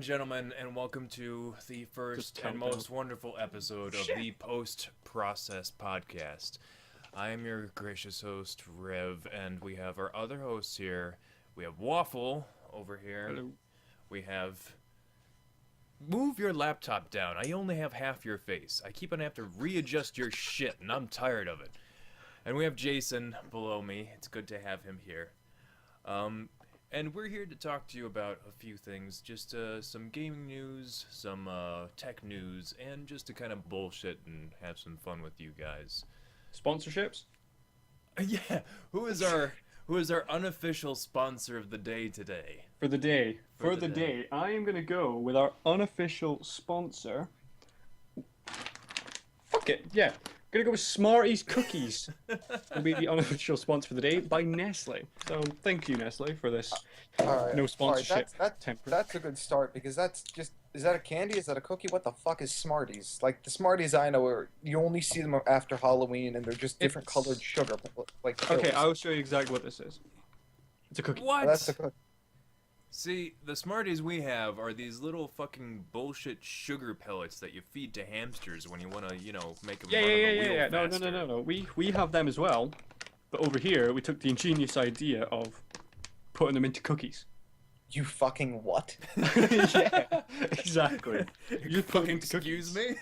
and gentlemen, and welcome to the first and most wonderful episode of the Post-Process Podcast. I am your gracious host, Rev, and we have our other hosts here. We have Waffle over here. Hello. We have... Move your laptop down. I only have half your face. I keep on having to readjust your shit, and I'm tired of it. And we have Jason below me. It's good to have him here. And we're here to talk to you about a few things, just some gaming news, some tech news, and just to kind of bullshit and have some fun with you guys. Sponsorships? Yeah, who is our unofficial sponsor of the day today? For the day, I am gonna go with our unofficial sponsor. Fuck it, yeah. Gonna go with Smarties Cookies. Will be the unofficial sponsor for the day by Nestle. So thank you, Nestle, for this. Alright, No sponsorship. That's a good start because that's just. Is that a candy? Is that a cookie? What the fuck is Smarties? Like the Smarties I know are you only see them after Halloween and they're just different colored sugar. Like Okay, I'll show you exactly what this is. It's a cookie. What? That's a cookie. See, the Smarties we have are these little fucking bullshit sugar pellets that you feed to hamsters when you want to, make them run on the wheel faster. No. We have them as well, but over here we took the ingenious idea of putting them into cookies. You fucking what? Yeah, exactly. You fucking excuse me?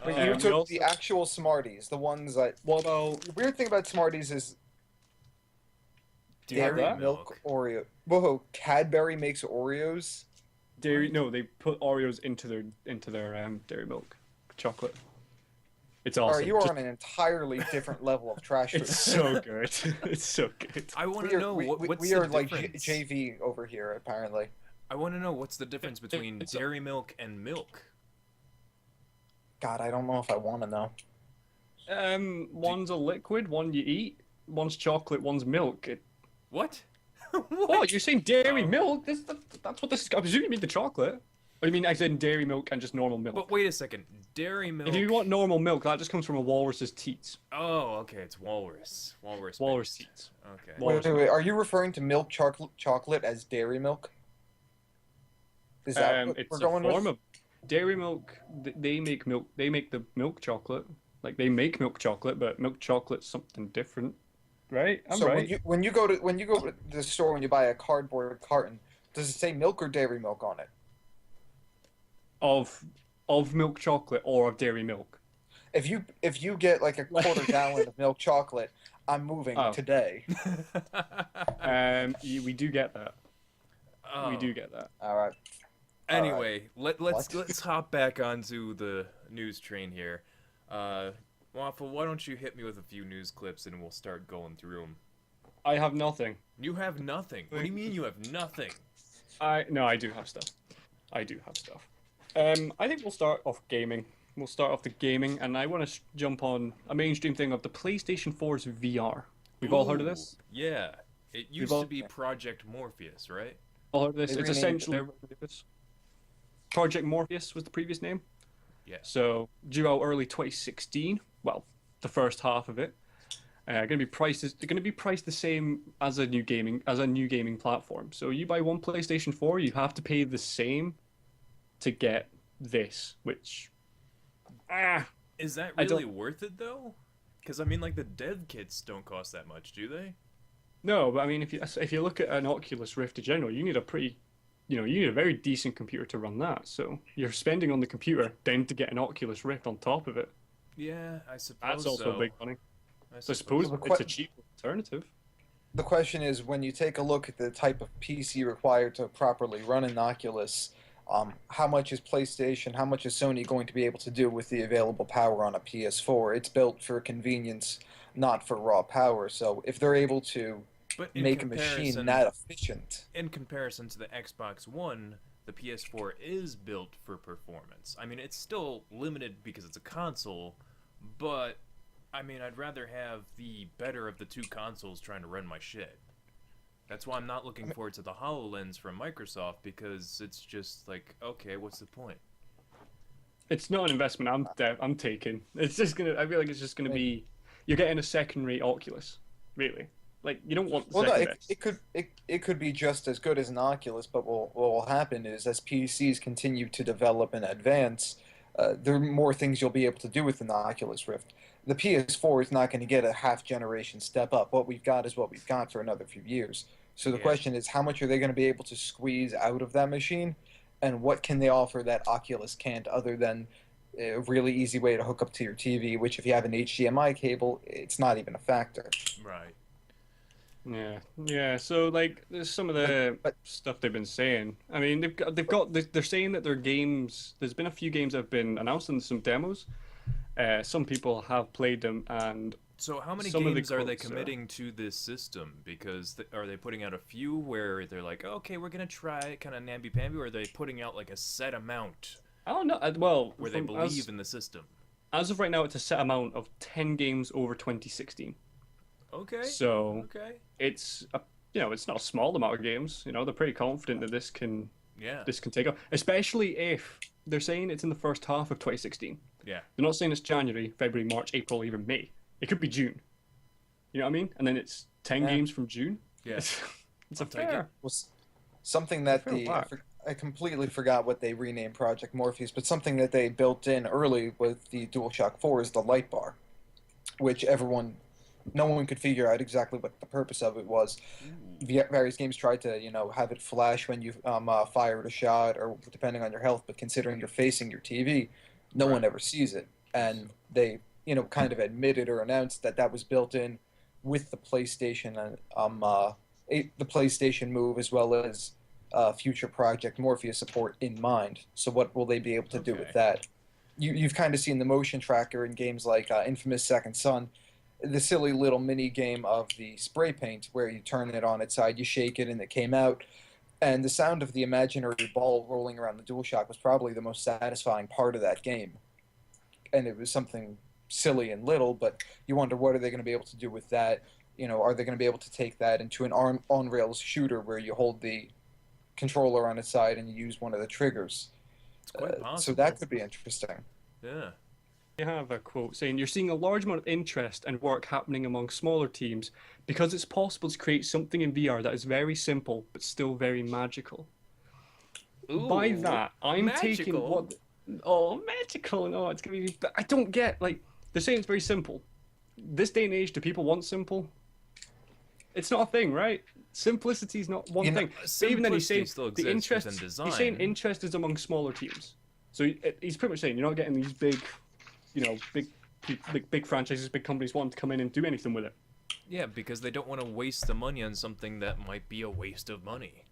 But Yeah, you we took also- the actual Smarties, the ones that. Well, The weird thing about Smarties is Do you have dairy that? milk Oreo. Whoa, Cadbury makes Oreos. dairy. No, they put Oreos into their dairy milk chocolate. It's awesome. Alright, you are Just- on an entirely different level of trash. It's so good. It's so good. I want We to are, know we, what's we the are like difference. JV over here, apparently. I want to know what's the difference between it's dairy milk and milk. God, I don't know if I want to know. One's a liquid, one you eat. One's chocolate, one's milk. What? Oh, you're saying dairy Oh. milk? That's what this. I presume you mean the chocolate. Or you mean I said dairy milk and just normal milk? But wait a second. Dairy milk. If you want normal milk, that just comes from a walrus's teats. Oh, okay. It's walrus. Walrus. Walrus based. teats. Okay. Walrus. Wait. Are you referring to milk chocolate as dairy milk? Is that what It's we're a going form with? of dairy milk. They make milk. They make the milk chocolate. Like they make milk chocolate, but milk chocolate's something different, right? I'm So right. when you go to the store when you buy a cardboard carton, does it say milk or dairy milk on it? Of milk chocolate or of dairy milk. If you get like a quarter gallon of milk chocolate, I'm moving Oh. today. We do get that. Oh. We do get that. All right. Anyway, let's What? hop back onto the news train here. Waffle, why don't you hit me with a few news clips and we'll start going through them. I have nothing. You have nothing. What do you mean you have nothing? I do have stuff. I do have stuff. I think we'll start off gaming. We'll start off the gaming, and I want to jump on a mainstream thing of the PlayStation 4's VR. We've all heard of this. Ooh, yeah. It used all- to be Project Morpheus, right? All heard of this. They It's renamed essentially Project Morpheus was the previous name. Yeah. So due out early 2016. Well, the first half of it. They're going to be priced the same as a new gaming platform. So you buy one PlayStation 4, you have to pay the same to get this, which Is that I don't- really worth it though? Because I mean, like the dev kits don't cost that much, do they? no. But I mean, if you look at an Oculus Rift in general, you need you need a very decent computer to run that. So you're spending on the computer, then to get an Oculus Rift on top of it. Yeah, I suppose That's also so. big money. I So I suppose The it's a que- cheap alternative. The question is, when you take a look at the type of PC required to properly run an Oculus, how much is PlayStation, how much is Sony going to be able to do with the available power on a PS4? It's built for convenience, not for raw power. So if they're able to But in make a machine comparison- that efficient, In comparison to the Xbox One, the PS4 is built for performance. I mean, it's still limited because it's a console, but I mean, I'd rather have the better of the two consoles trying to run my shit. That's why I'm not looking forward to the HoloLens from Microsoft, because it's just like, okay, what's the point? It's not an investment I'm taking. It's just gonna. I feel like it's just gonna be. You're getting a second-rate Oculus, really. Like, you don't want the Well, no, second it, best. it could be just as good as an Oculus, but what will happen is as PCs continue to develop and advance, there are more things you'll be able to do with an Oculus Rift. The PS4 is not going to get a half generation step up. What we've got is what we've got for another few years. So the Yeah. question is, how much are they going to be able to squeeze out of that machine, and what can they offer that Oculus can't, other than a really easy way to hook up to your TV, which if you have an HDMI cable, it's not even a factor. Right. Yeah, yeah. So like, there's some of the But stuff they've been saying. I mean, they're saying that their games. There's been a few games that have been announced and some demos. Some people have played them, and So how many some of the games are they quotes committing to this system? Because are they putting out a few where they're like, okay, we're gonna try it, kind of namby-pamby, or are they putting out like a set amount I don't know. Well, where they from, believe in the system? as of right now, it's a set amount of 10 games over 2016. Okay. So Okay. it's a, it's not a small amount of games. They're pretty confident that Yeah. this can take off, especially if they're saying it's in the first half of 2016. Yeah. They're not saying it's January, February, March, April, even May. It could be June. You know what I mean? And then it's 10 Yeah. games from June. Yeah. It's a I'll take fair. well, something that Fair whack. I completely forgot what they renamed Project Morpheus, but something that they built in early with the DualShock 4 is the light bar, which no one could figure out exactly what the purpose of it was. Various games tried to, have it flash when you fired a shot, or depending on your health. But considering you're facing your TV, no one Right. ever sees it, and they, kind of admitted or announced that that was built in with the PlayStation and the PlayStation Move, as well as future Project Morpheus support in mind. So what will they be able to do with Okay. that? You've kind of seen the motion tracker in games like Infamous Second Son, the silly little mini game of the spray paint where you turn it on its side, you shake it, and it came out. And the sound of the imaginary ball rolling around the DualShock was probably the most satisfying part of that game. And it was something silly and little, but you wonder, what are they going to be able to do with that? Are they going to be able to take that into an on-rails shooter where you hold the controller on its side and you use one of the triggers? It's quite possible. So that could be interesting. Yeah. You have a quote saying, "You're seeing a large amount of interest and work happening among smaller teams because it's possible to create something in VR that is very simple but still very magical." By Ooh, that, I'm taking magical. what. Oh, magical! No, it's gonna be. But I don't get, like, they're saying it's very simple. This day and age, do people want simple? It's not a thing, right? Simplicity is not one You know, thing. But even then, he's simplicity saying still the exists interest. within He's saying design. interest is among smaller teams. So he's pretty much saying you're not getting these big, big franchises, big companies wanting to come in and do anything with it. Yeah, because they don't want to waste the money on something that might be a waste of money.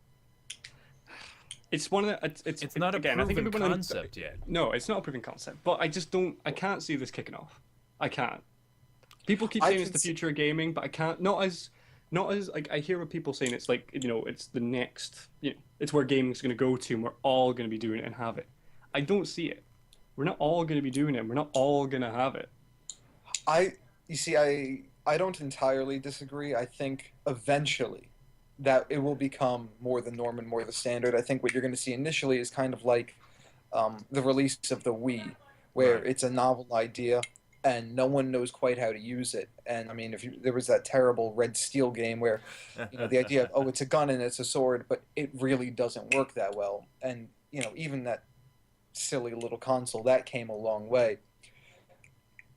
It's one of the. It's not a again, I think proven everyone in- concept yet. No, it's not a proven concept. But I just don't. I can't see this kicking off. I can't. People keep I saying it's can the see- future of gaming, but I can't. Not as like, I hear what people saying it's like, it's the next, it's where gaming's going to go to, and we're all going to be doing it and have it. I don't see it. We're not all going to be doing it, and we're not all going to have it. You see, I don't entirely disagree. I think eventually that it will become more the norm and more the standard. I think what you're going to see initially is kind of like the release of the Wii, where Right. it's a novel idea and no one knows quite how to use it. And I mean, there was that terrible Red Steel game where the idea of, oh, it's a gun and it's a sword, but it really doesn't work that well. And even that silly little console, that came a long way.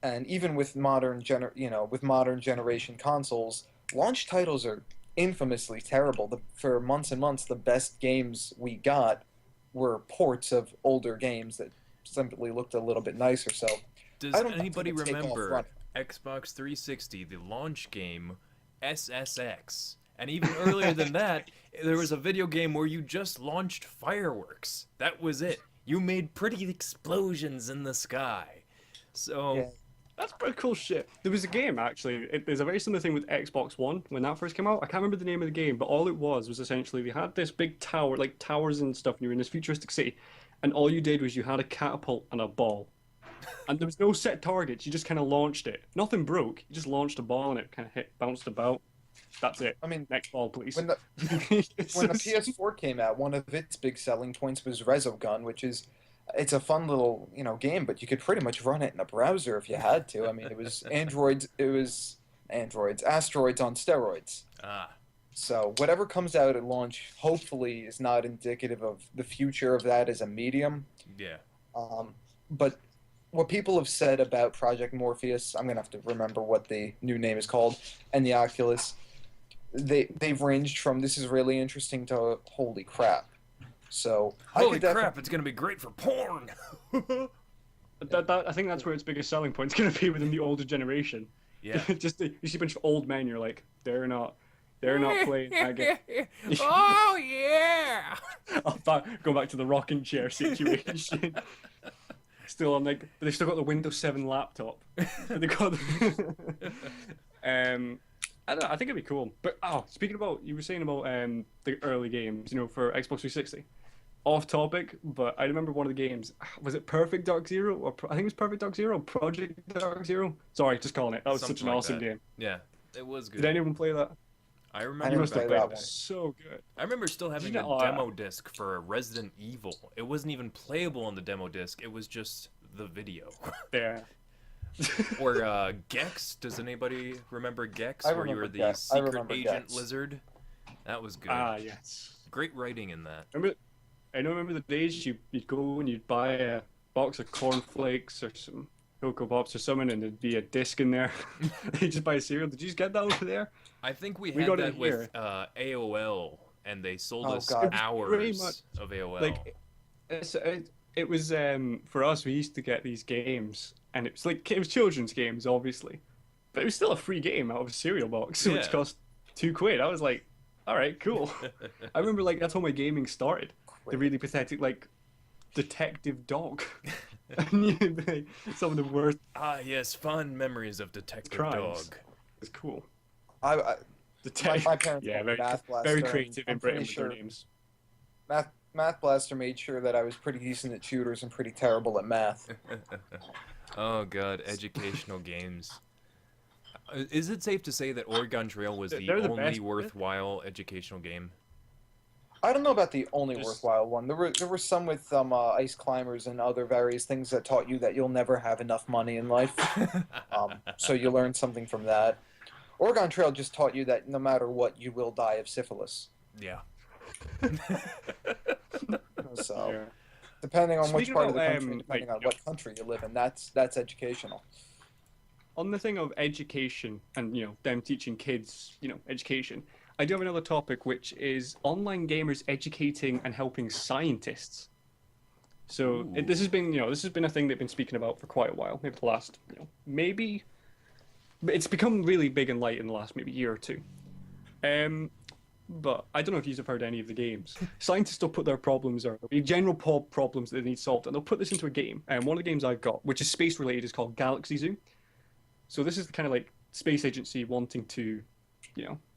And even with with modern generation consoles, launch titles are infamously terrible. For months and months, the best games we got were ports of older games that simply looked a little bit nicer. So Does I don't anybody think it'll take off remember running. Xbox 360, the launch game SSX? And even earlier than that, there was a video game where you just launched fireworks. That was it. You made pretty explosions in the sky. So, Yeah. That's pretty cool shit. There was a game, actually. There's a very similar thing with Xbox One when that first came out. I can't remember the name of the game, but all it was essentially they had this big tower, like towers and stuff, and you were in this futuristic city, and all you did was you had a catapult and a ball. And there was no set targets, you just kind of launched it. Nothing broke, you just launched a ball and it kind of bounced about. That's it. I mean, Next ball, please. when the It's when the just- PS4 came out, one of its big selling points was Resogun, which is it's a fun little game, but you could pretty much run it in a browser if you had to. I mean, it was androids, asteroids on steroids. Ah, So whatever comes out at launch, hopefully, is not indicative of the future of that as a medium. yeah. But what people have said about Project Morpheus, I'm gonna have to remember what the new name is called, and the Oculus, they've ranged from this is really interesting to holy crap. So Holy crap, it's gonna be great for porn! I think that's where its biggest selling point is going to be within the older generation. Yeah. Just you see a bunch of old men, you're like, they're not playing that game. Oh, yeah! Go back to the rocking chair situation. Still on like, but they've still got the Windows 7 laptop. But they got. I don't know. I think it'd be cool. But speaking about, you were saying about the early games, for Xbox 360. Off topic, but I remember one of the games. Was it Perfect Dark Zero? I think it was Perfect Dark Zero, Project Dark Zero. Sorry, just calling it. That was such an awesome game. Yeah, it was good. Did anyone play that? I I remember. never must have played played that it. one. So good. I remember still having you a know- demo disc for Resident Evil. It wasn't even playable on the demo disc. It was just the video. Yeah. Or Gex. Does anybody remember Gex? I Where you were remember the Gex. I secret remember agent Gex. lizard. That was good. Yes. Great writing in that. Remember the days you'd go and you'd buy a box of cornflakes or some Cocoa Pops or something, and there'd be a disc in there. You just buy a cereal. Did you just get that over there? I think we We had got it that here. with AOL, and they sold Oh, us God. It was hours pretty much of AOL. Like, it was for us. We used to get these games, and it was children's games, obviously, but it was still a free game out of a cereal box, which Yeah. cost £2. I was like, all right, cool. I remember that's how my gaming started. The really pathetic detective dog. Some of the worst. Ah, yes, fond memories of Detective Crimes. Dog. It's cool. My parents Yeah, called very, me Math Blaster. very and creative I'm in Britain pretty with their sure names. Math Blaster made sure that I was pretty decent at tutors and pretty terrible at math. Oh god, educational games. Is it safe to say that Oregon Trail was the They're the only best. worthwhile educational game? I don't know about the only Just- worthwhile one. There were some with ice climbers and other various things that taught you that you'll never have enough money in life. So you learned something from that. Oregon Trail just taught you that no matter what, you will die of syphilis. Yeah. So Yeah. depending on which Speaking part of the about, country, depending on like, what country you live in, that's educational. On the thing of education and them teaching kids education, I do have another topic, which is online gamers educating and helping scientists. So this has been a thing they've been speaking about for quite a while, maybe the last maybe, but it's become really big and light in the last maybe year or two. But I don't know if you've heard any of the games. Scientists will put their problems or general problems that they need solved, and they'll put this into a game. And one of the games I've got, which is space related, is called Galaxy Zoo. So this is the kind of space agency wanting to,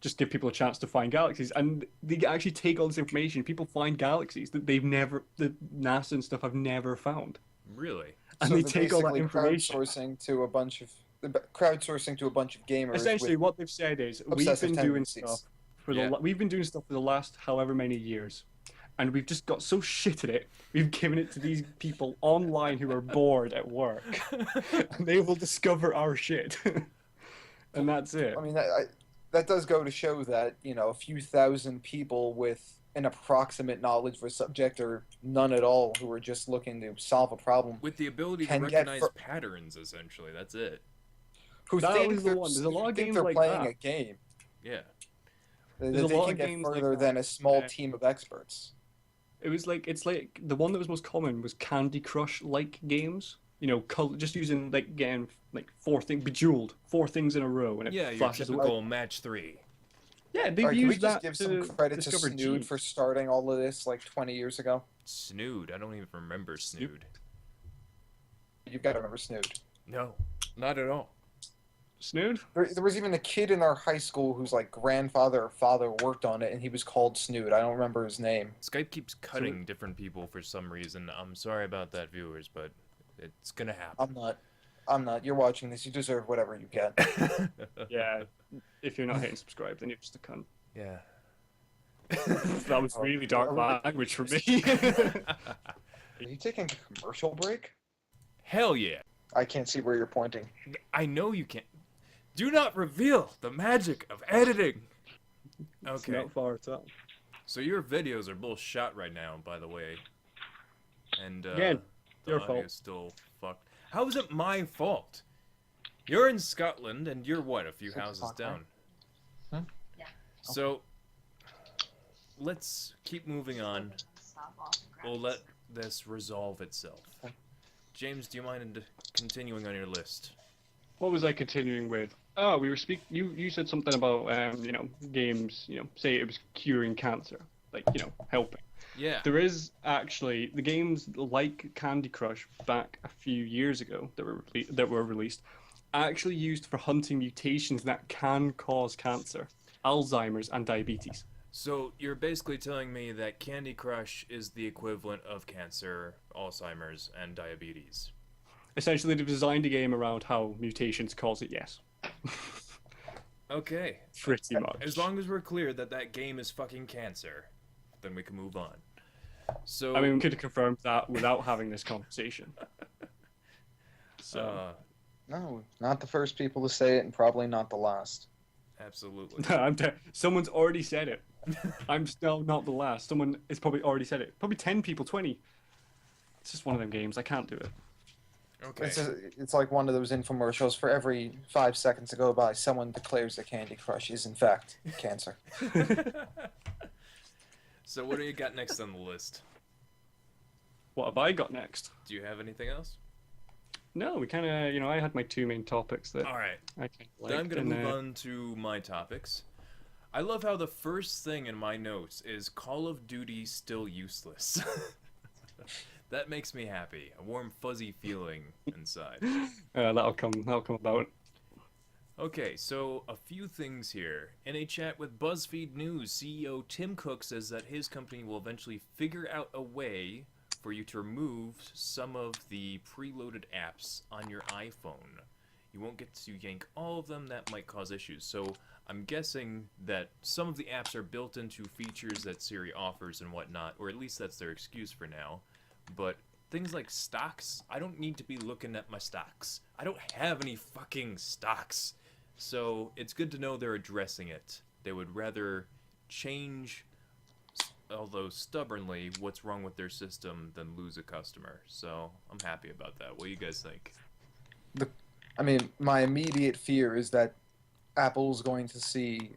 just give people a chance to find galaxies, and they actually take all this information. People find galaxies that that NASA and stuff have never found, Really? and So they they're take all that basically information. crowdsourcing to a bunch of gamers. Essentially, with what they've said is we've obsessive been doing tendencies. stuff for Yeah. we've been doing stuff for the last however many years, and we've just got so shit at it. We've given it to these people online who are bored at work, and they will discover our shit, and that's it. I mean, that does go to show that a few thousand people with an approximate knowledge of a subject, or none at all, who are just looking to solve a problem, With the ability to Can get recognize fur- patterns, essentially. That's it. who That think was the they're, one. There's a lot of who think games they're like playing that. a game. Yeah. That There's a they lot can of get games like further that. than a small Yeah. team of experts. It's like the one that was most common was Candy Crush like games. Just using getting four things in a row, and it Yeah, your flashes away. typical match 3. Yeah, they've All right, can we used just that give to some credit to discover Snood genes. for starting all of this 20 years ago? Snood. I don't even remember Snood. You've got to remember Snood. No, not at all. Snood? There was even a kid in our high school whose grandfather or father worked on it, and he was called Snood. I don't remember his name. Skype keeps cutting different people for some reason. I'm sorry about that, viewers, but it's gonna happen. I'm not. You're watching this. You deserve whatever you get. Yeah. If you're not hitting subscribe, then you're just a cunt. Yeah. That was really dark language for me. Are you taking a commercial break? Hell yeah. I can't see where you're pointing. I know you can't. Do not reveal the magic of editing. It's Okay. not far at all. So your videos are both shot right now, by the way. And Again, the your audio's fault. still fucked. How is it my fault? You're in Scotland and you're what, a few 6 houses o'clock, down? right? Yeah. So let's keep moving on. We'll let this resolve itself. James, do you mind continuing on your list? What was I continuing with? Oh, we were You said something about games. Say it was curing cancer, like helping. Yeah. There is actually the games like Candy Crush back a few years ago that were released, actually used for hunting mutations that can cause cancer, Alzheimer's, and diabetes. So you're basically telling me that Candy Crush is the equivalent of cancer, Alzheimer's, and diabetes. Essentially, they've designed a game around how mutations cause it. Yes. Okay. Pretty much. As long as we're clear that that game is fucking cancer, then we can move on. So I mean, we could have confirmed that without having this conversation. So. No, not the first people to say it, and probably not the last. Absolutely. Someone's already said it. I'm still not the last. Someone has probably already said it. Probably 10 people, 20. It's just one of them games. I can't do it. Okay. It's like one of those infomercials. For every 5 seconds that go by, someone declares that Candy Crush is in fact cancer. So what do you got next on the list? What have I got next? Do you have anything else? No, we kind of, I had my two main topics that All right. I kind of Then I'm liked. going to and, move on to my topics. I love how the first thing in my notes is Call of Duty still useless. That makes me happy. A warm, fuzzy feeling inside. That'll come about. Okay, so a few things here. In a chat with BuzzFeed News, CEO Tim Cook says that his company will eventually figure out a way for you to remove some of the preloaded apps on your iPhone. You won't get to yank all of them, that might cause issues. So I'm guessing that some of the apps are built into features that Siri offers and whatnot, or at least that's their excuse for now. But things like stocks, I don't need to be looking at my stocks. I don't have any fucking stocks. So it's good to know they're addressing it. They would rather change, although stubbornly, what's wrong with their system than lose a customer. So I'm happy about that. What do you guys think? I mean, my immediate fear is that Apple's going to see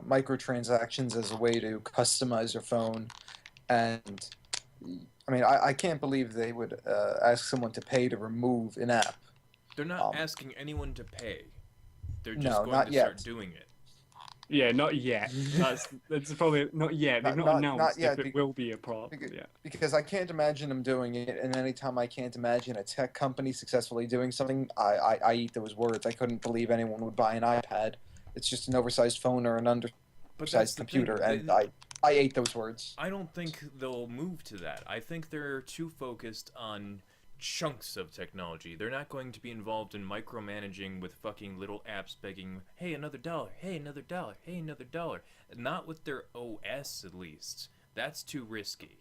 microtransactions as a way to customize your phone, and I mean, I can't believe they would ask someone to pay to remove an app. They're not asking anyone to pay. They're just No, going not to yet. start doing it. Yeah, not yet. That's probably not yet. They've not announced not yet, if it will be a problem. Yeah. Because I can't imagine them doing it, and anytime I can't imagine a tech company successfully doing something, I eat those words. I couldn't believe anyone would buy an iPad. It's just an oversized phone or an But that's undersized the computer, thing. and I ate those words. I don't think they'll move to that. I think they're too focused on chunks of technology. They're not going to be involved in micromanaging with fucking little apps begging, hey, another dollar, hey, another dollar, hey, another dollar. Not with their OS, at least. That's too risky.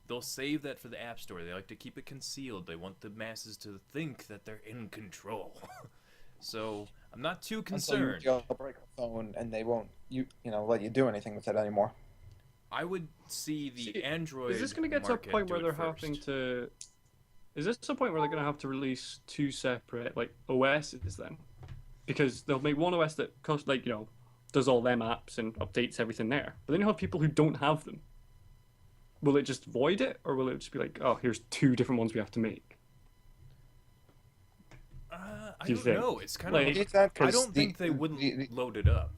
They'll save that for the App Store. They like to keep it concealed. They want the masses to think that they're in control. So I'm not too concerned. Until you jailbreak a phone, and they won't let you do anything with it anymore. I would see the Android. Is this going to get to a market point do where it they're having first. to? Is this a point where they're going to have to release two separate OSs then? Because they'll make one OS that does all them apps and updates everything there. But then you have people who don't have them. Will it just void it, or will it just be like, oh, here's two different ones we have to make? I Do you don't think? know. It's kind Like- of. It's that I 'cause don't think they the- wouldn't load it up.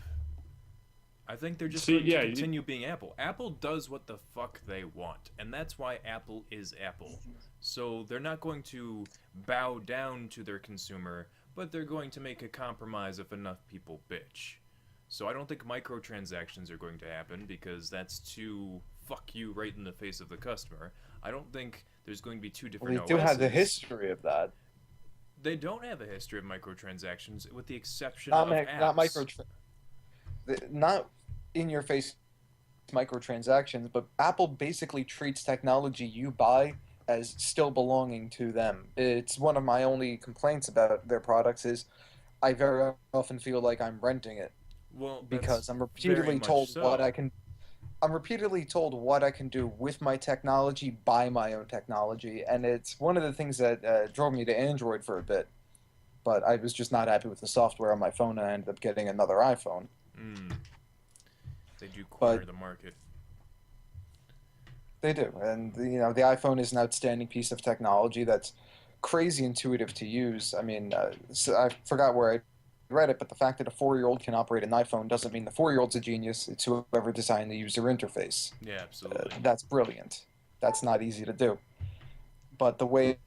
I think they're just See, going to yeah, you- continue being Apple. Apple does what the fuck they want, and that's why Apple is Apple. So they're not going to bow down to their consumer, but they're going to make a compromise if enough people bitch. So I don't think microtransactions are going to happen because that's too fuck you right in the face of the customer. I don't think there's going to be two Well, different they do have the OSs. history of that. They don't have a history of microtransactions, with the exception Not of mi- apps. not micro, not in your face microtransactions, but Apple basically treats technology you buy as still belonging to them. It's one of my only complaints about their products is I very often feel like I'm renting it Well, because that's I'm very repeatedly much told what so. I can. I'm repeatedly told what I can do with my technology by my own technology, and it's one of the things that drove me to Android for a bit. But I was just not happy with the software on my phone, and I ended up getting another iPhone. Mm, they do But corner the market. they do, and the iPhone is an outstanding piece of technology that's crazy intuitive to use. I mean, so I forgot where I read it, but the fact that a 4-year-old can operate an iPhone doesn't mean the 4-year-old's a genius. It's whoever designed the user interface. Yeah, absolutely. That's brilliant. That's not easy to do. But the way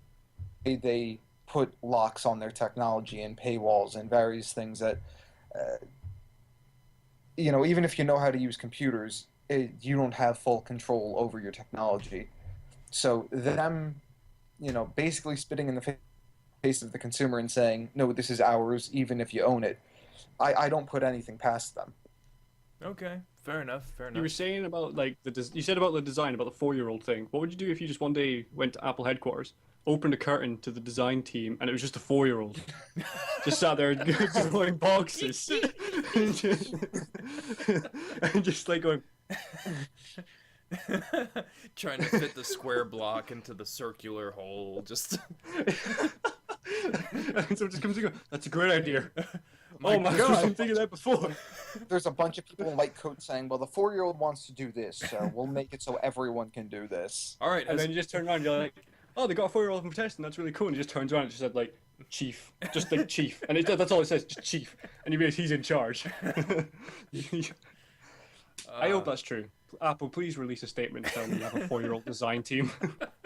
they put locks on their technology and paywalls and various things that, uh, even if you know how to use computers, you don't have full control over your technology. So them, basically spitting in the face of the consumer and saying, no, this is ours, even if you own it. I don't put anything past them. Okay, fair enough. Fair You were enough. saying about like you said about the design, about the 4-year-old thing. What would you do if you just one day went to Apple headquarters, opened a curtain to the design team, and it was just a 4-year-old, just sat there throwing boxes, and just like going, Trying to fit the square block into the circular hole. Just. and so it just comes and goes. That's a great idea. My Oh my God. god, I didn't think of that before. There's a bunch of people in white coats saying, well, the 4-year-old wants to do this, so we'll make it so everyone can do this. All right. And then you just turn around, and you're like, oh, they got a 4-year-old from testing. That's really cool. And he just turns around and just said like, chief, just like chief, and that's all it says, just chief. And you realize he's in charge. I hope that's true. Apple, please release a statement telling me you have a 4-year-old design team.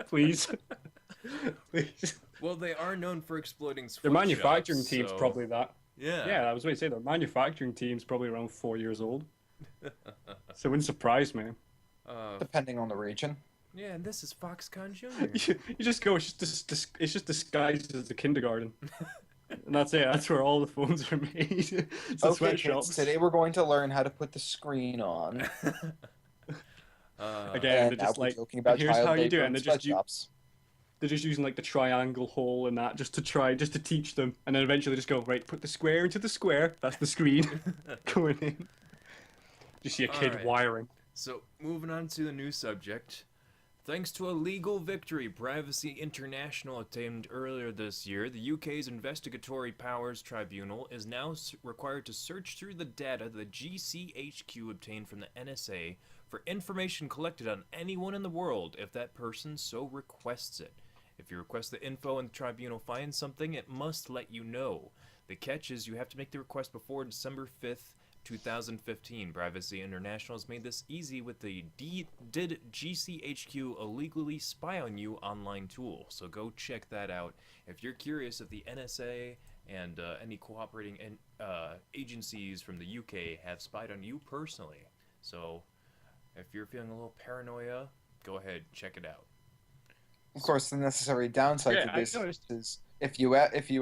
Please. Please. Well, they are known for exploiting. Their manufacturing sweatshops, team's so- probably that. Yeah. Yeah, I was going to say their manufacturing team's probably around 4 years old. So it wouldn't surprise me. Depending on the region. Yeah, and this is Foxconn Jr. You just go, it's just disguised as a kindergarten. And that's it. That's where all the phones are made. It's the Okay, sweatshops. kids, today we're going to learn how to put the screen on. Again, And they're just now we're like, joking about here's how child you labor do it. in And they're sweatshops. just using like the triangle hole and that just to teach them. And then eventually just go, right, put the square into the square. That's the screen going in. You see a kid Alright. wiring. So, moving on to the new subject. Thanks to a legal victory Privacy International obtained earlier this year, the UK's Investigatory Powers Tribunal is now required to search through the data the GCHQ obtained from the NSA for information collected on anyone in the world if that person so requests it. If you request the info and the tribunal finds something, it must let you know. The catch is you have to make the request before December 5th, 2015. Privacy International has made this easy with the Did GCHQ Illegally Spy on You online tool. So go check that out. If you're curious if the NSA and any cooperating agencies from the UK have spied on you personally. So if you're feeling a little paranoia, go ahead, check it out. Of course, the necessary downside Yeah, to I this noticed. is if you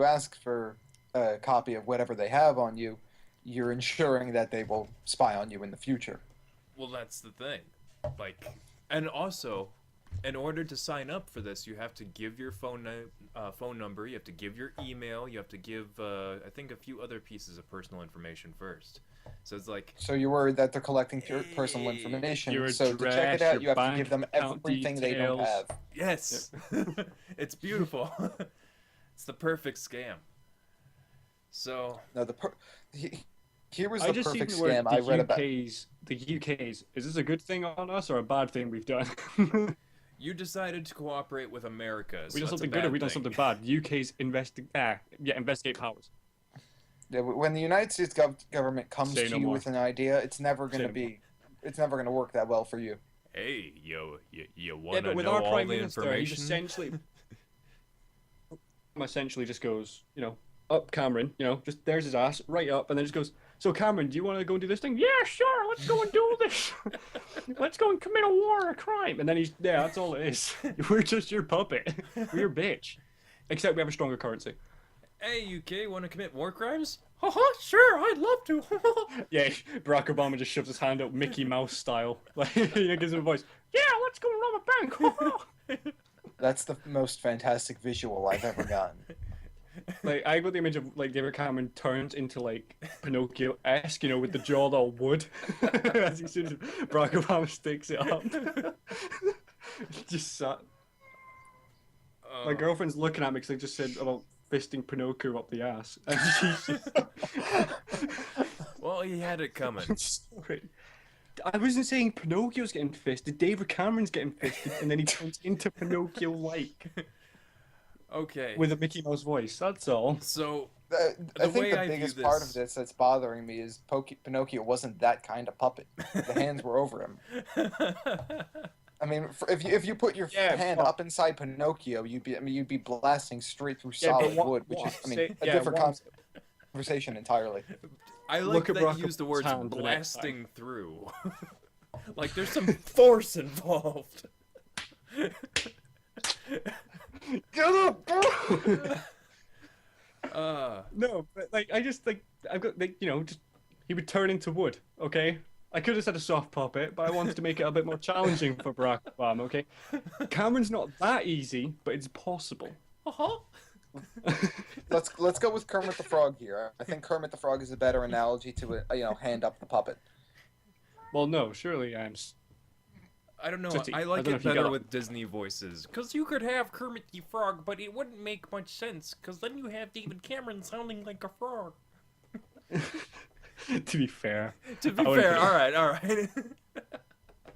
ask for a copy of whatever they have on you, you're ensuring that they will spy on you in the future. Well, that's the thing. Like, and also, in order to sign up for this, you have to give your phone number, you have to give your email, you have to give, I think, a few other pieces of personal information first. So it's like, So you're worried that they're collecting your personal information. Your So to check it address, out, your you have to bank give them account everything they don't details. have. yes, it's beautiful. It's the perfect scam. So, No, here was I the just seen perfect the word scam I read about. the UK's. Is this a good thing on us or a bad thing we've done? you decided to cooperate with America. So we done that's a something good or bad we done thing. something bad? UK's investigate powers. Yeah, when the United States government comes Say to no you more. with an idea, it's never going Say to no more. be, it's never going to work that well for you. Hey, you Yeah, want to but with know our all prime the minister, information? he essentially just goes, up Cameron, just there's his ass right up, and then just goes. So Cameron, do you want to go and do this thing? Yeah, sure. Let's go and do this. Let's go and commit a war or a crime. And then that's all it is. We're just your puppet. We're your bitch. Except we have a stronger currency. Hey, UK, want to commit war crimes? Haha, sure, I'd love to. Yeah, Barack Obama just shoves his hand out Mickey Mouse style. Like, gives him a voice. Yeah, let's go and rob a bank. That's the most fantastic visual I've ever gotten. Like I got the image of like David Cameron turns into like Pinocchio-esque, with the jaw all wood, as soon as Barack Obama sticks it up. Just sat. My girlfriend's looking at me because I just said about fisting Pinocchio up the ass, and she's Well, he had it coming. sorry. I wasn't saying Pinocchio's getting fisted. David Cameron's getting fisted, and then he turns into Pinocchio-like Okay. with a Mickey Mouse voice. That's all. So I The think way the I view biggest part this- of this that's bothering me is Pinocchio wasn't that kind of puppet. The hands were over him. I mean, if you put your Yeah, hand but- up inside Pinocchio, you'd be blasting straight through Yeah, but solid what- wood, which what is, I I'm mean, saying- a yeah, different what I'm- conversation entirely. I like Look at that Barack you use the Obama's words hand the next blasting through. Like there's some force involved. Get up, bro! Uh, No, but like I just like I've got like just he would turn into wood. Okay, I could have said a soft puppet, but I wanted to make it a bit more challenging for Barack Obama. Okay, Cameron's not that easy, but it's possible. Let's go with Kermit the Frog here. I think Kermit the Frog is a better analogy to hand up the puppet. Well, no, surely I'm. I don't know. Tootsie. I I like don't know it if you better got- with Disney voices. Because you could have Kermit the Frog, but it wouldn't make much sense. Because then you have David Cameron sounding like a frog. To be fair, To be I wouldn't fair, put- alright.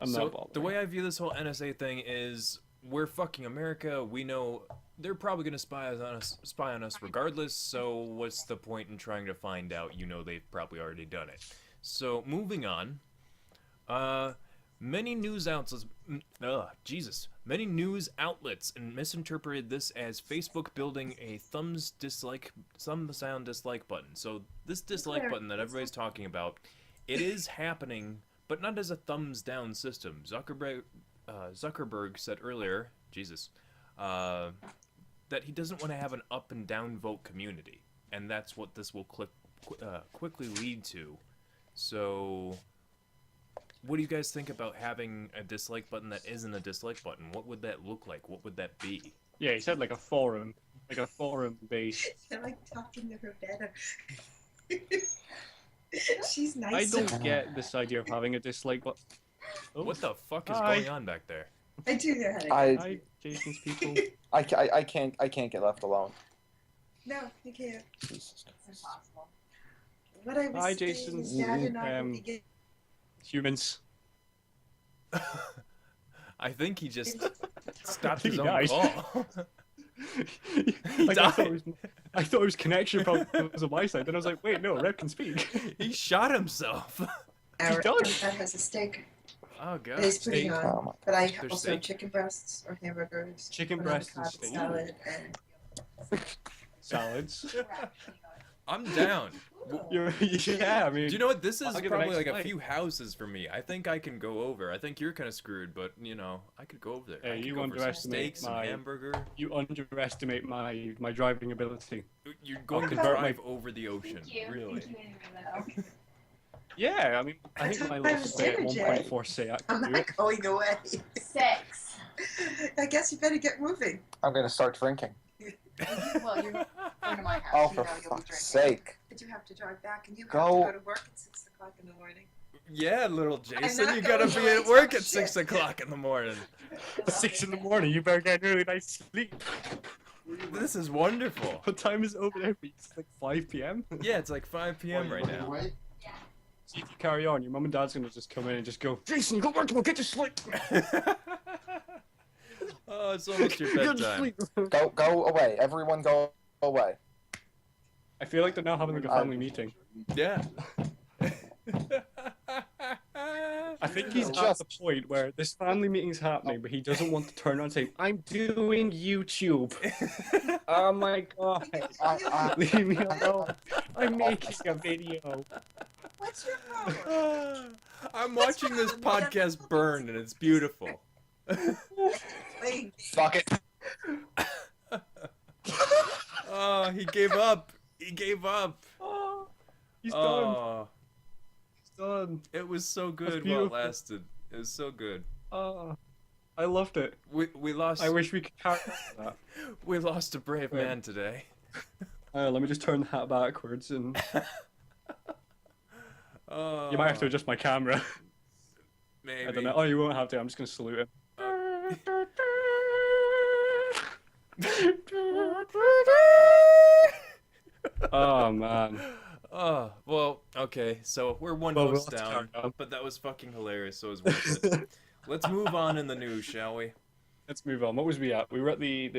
I'm So, not bothered. the way I view this whole NSA thing is we're fucking America. We know they're probably going to spy on us regardless. So what's the point in trying to find out? You know they've probably already done it. So moving on. Many news outlets, many news outlets misinterpreted this as Facebook building a thumb sound dislike button. So this dislike button that everybody's talking about, it is happening, but not as a thumbs down system. Zuckerberg said earlier, that he doesn't want to have an up and down vote community, and that's what this will quickly lead to. So, what do you guys think about having a dislike button that isn't a dislike button? What would that look like? What would that be? Yeah, he said like a forum base. I like talking to her better. She's I nice. don't get this idea of having a dislike button. Oh, What the fuck is Hi. going on back there? I do know how to. Hi, Jason's people. I can't get left alone. No, you can't. Jesus It's impossible. What I was Hi, saying Jason. is Dad and I will Um, be getting Humans. I think he just It's- stopped He his own died. call. Like, I died. thought it was connection problems on my side. Then I was like, wait, no, Red can speak. He shot himself. our done. dad has a steak Oh god. that he's putting steak. on. Oh my. But I There's also steak? chicken breasts or hamburgers. Chicken or breasts and avocado steak. salad and Salads. I'm down. Yeah, I mean. Do you know what? This is I'll give it probably next like a flight. few houses for me. I think I can go over. I think you're kind of screwed, but I could go over there. Hey, I could you go for some underestimate steak, some my- hamburger. You underestimate my driving ability. You're going to convert drive over the ocean, really. Yeah, I mean, I think my I little was spit dinner, Jay. 1.4 say I I'm can do not it. going away. 6. I guess you better get moving. I'm gonna start drinking. Well, you're going to my house. Oh, you for know you'll be fuck's drinking. sake! But you have to drive back and you have Go. to go to work at 6 o'clock in the morning. Yeah, little Jason, not you gotta going be away at work till at 6 shit. o'clock in the morning. 6 in the morning, you better get really nice sleep. This is wonderful. What time is it over there? It's like 5 p.m. Yeah, it's like 5 p.m. right now. See if you carry on, your mum and dad's gonna just come in and just go, Jason, you got work tomorrow, get to sleep. Oh, it's almost your Get to bedtime. sleep. Go away! Everyone go away! I feel like they're now having like a family meeting. Yeah. I think he's at Just- the point where this family meeting's happening, but he doesn't want to turn around and say, I'm doing YouTube. Oh my god. Leave me alone. I'm making a video. What's your problem? I'm watching this podcast burn and it's beautiful. Wait. Fuck it! Oh, he gave up. He gave up. Oh, he's done. Oh, He's done. it was so good while it beautiful. lasted. It was so good. Oh, I loved it. We lost. I wish we could carry on that. We lost a brave Wait. man today. Let me just turn the hat backwards, and you might have to adjust my camera. Maybe. I don't know. Oh, you won't have to. I'm just gonna salute him. Oh man. Oh, well, okay, so we're one Well, we'll host have to down, carry on. but that was fucking hilarious, so it was worth it. Let's move on in the news, shall we? Let's move on. What was we at? We were at the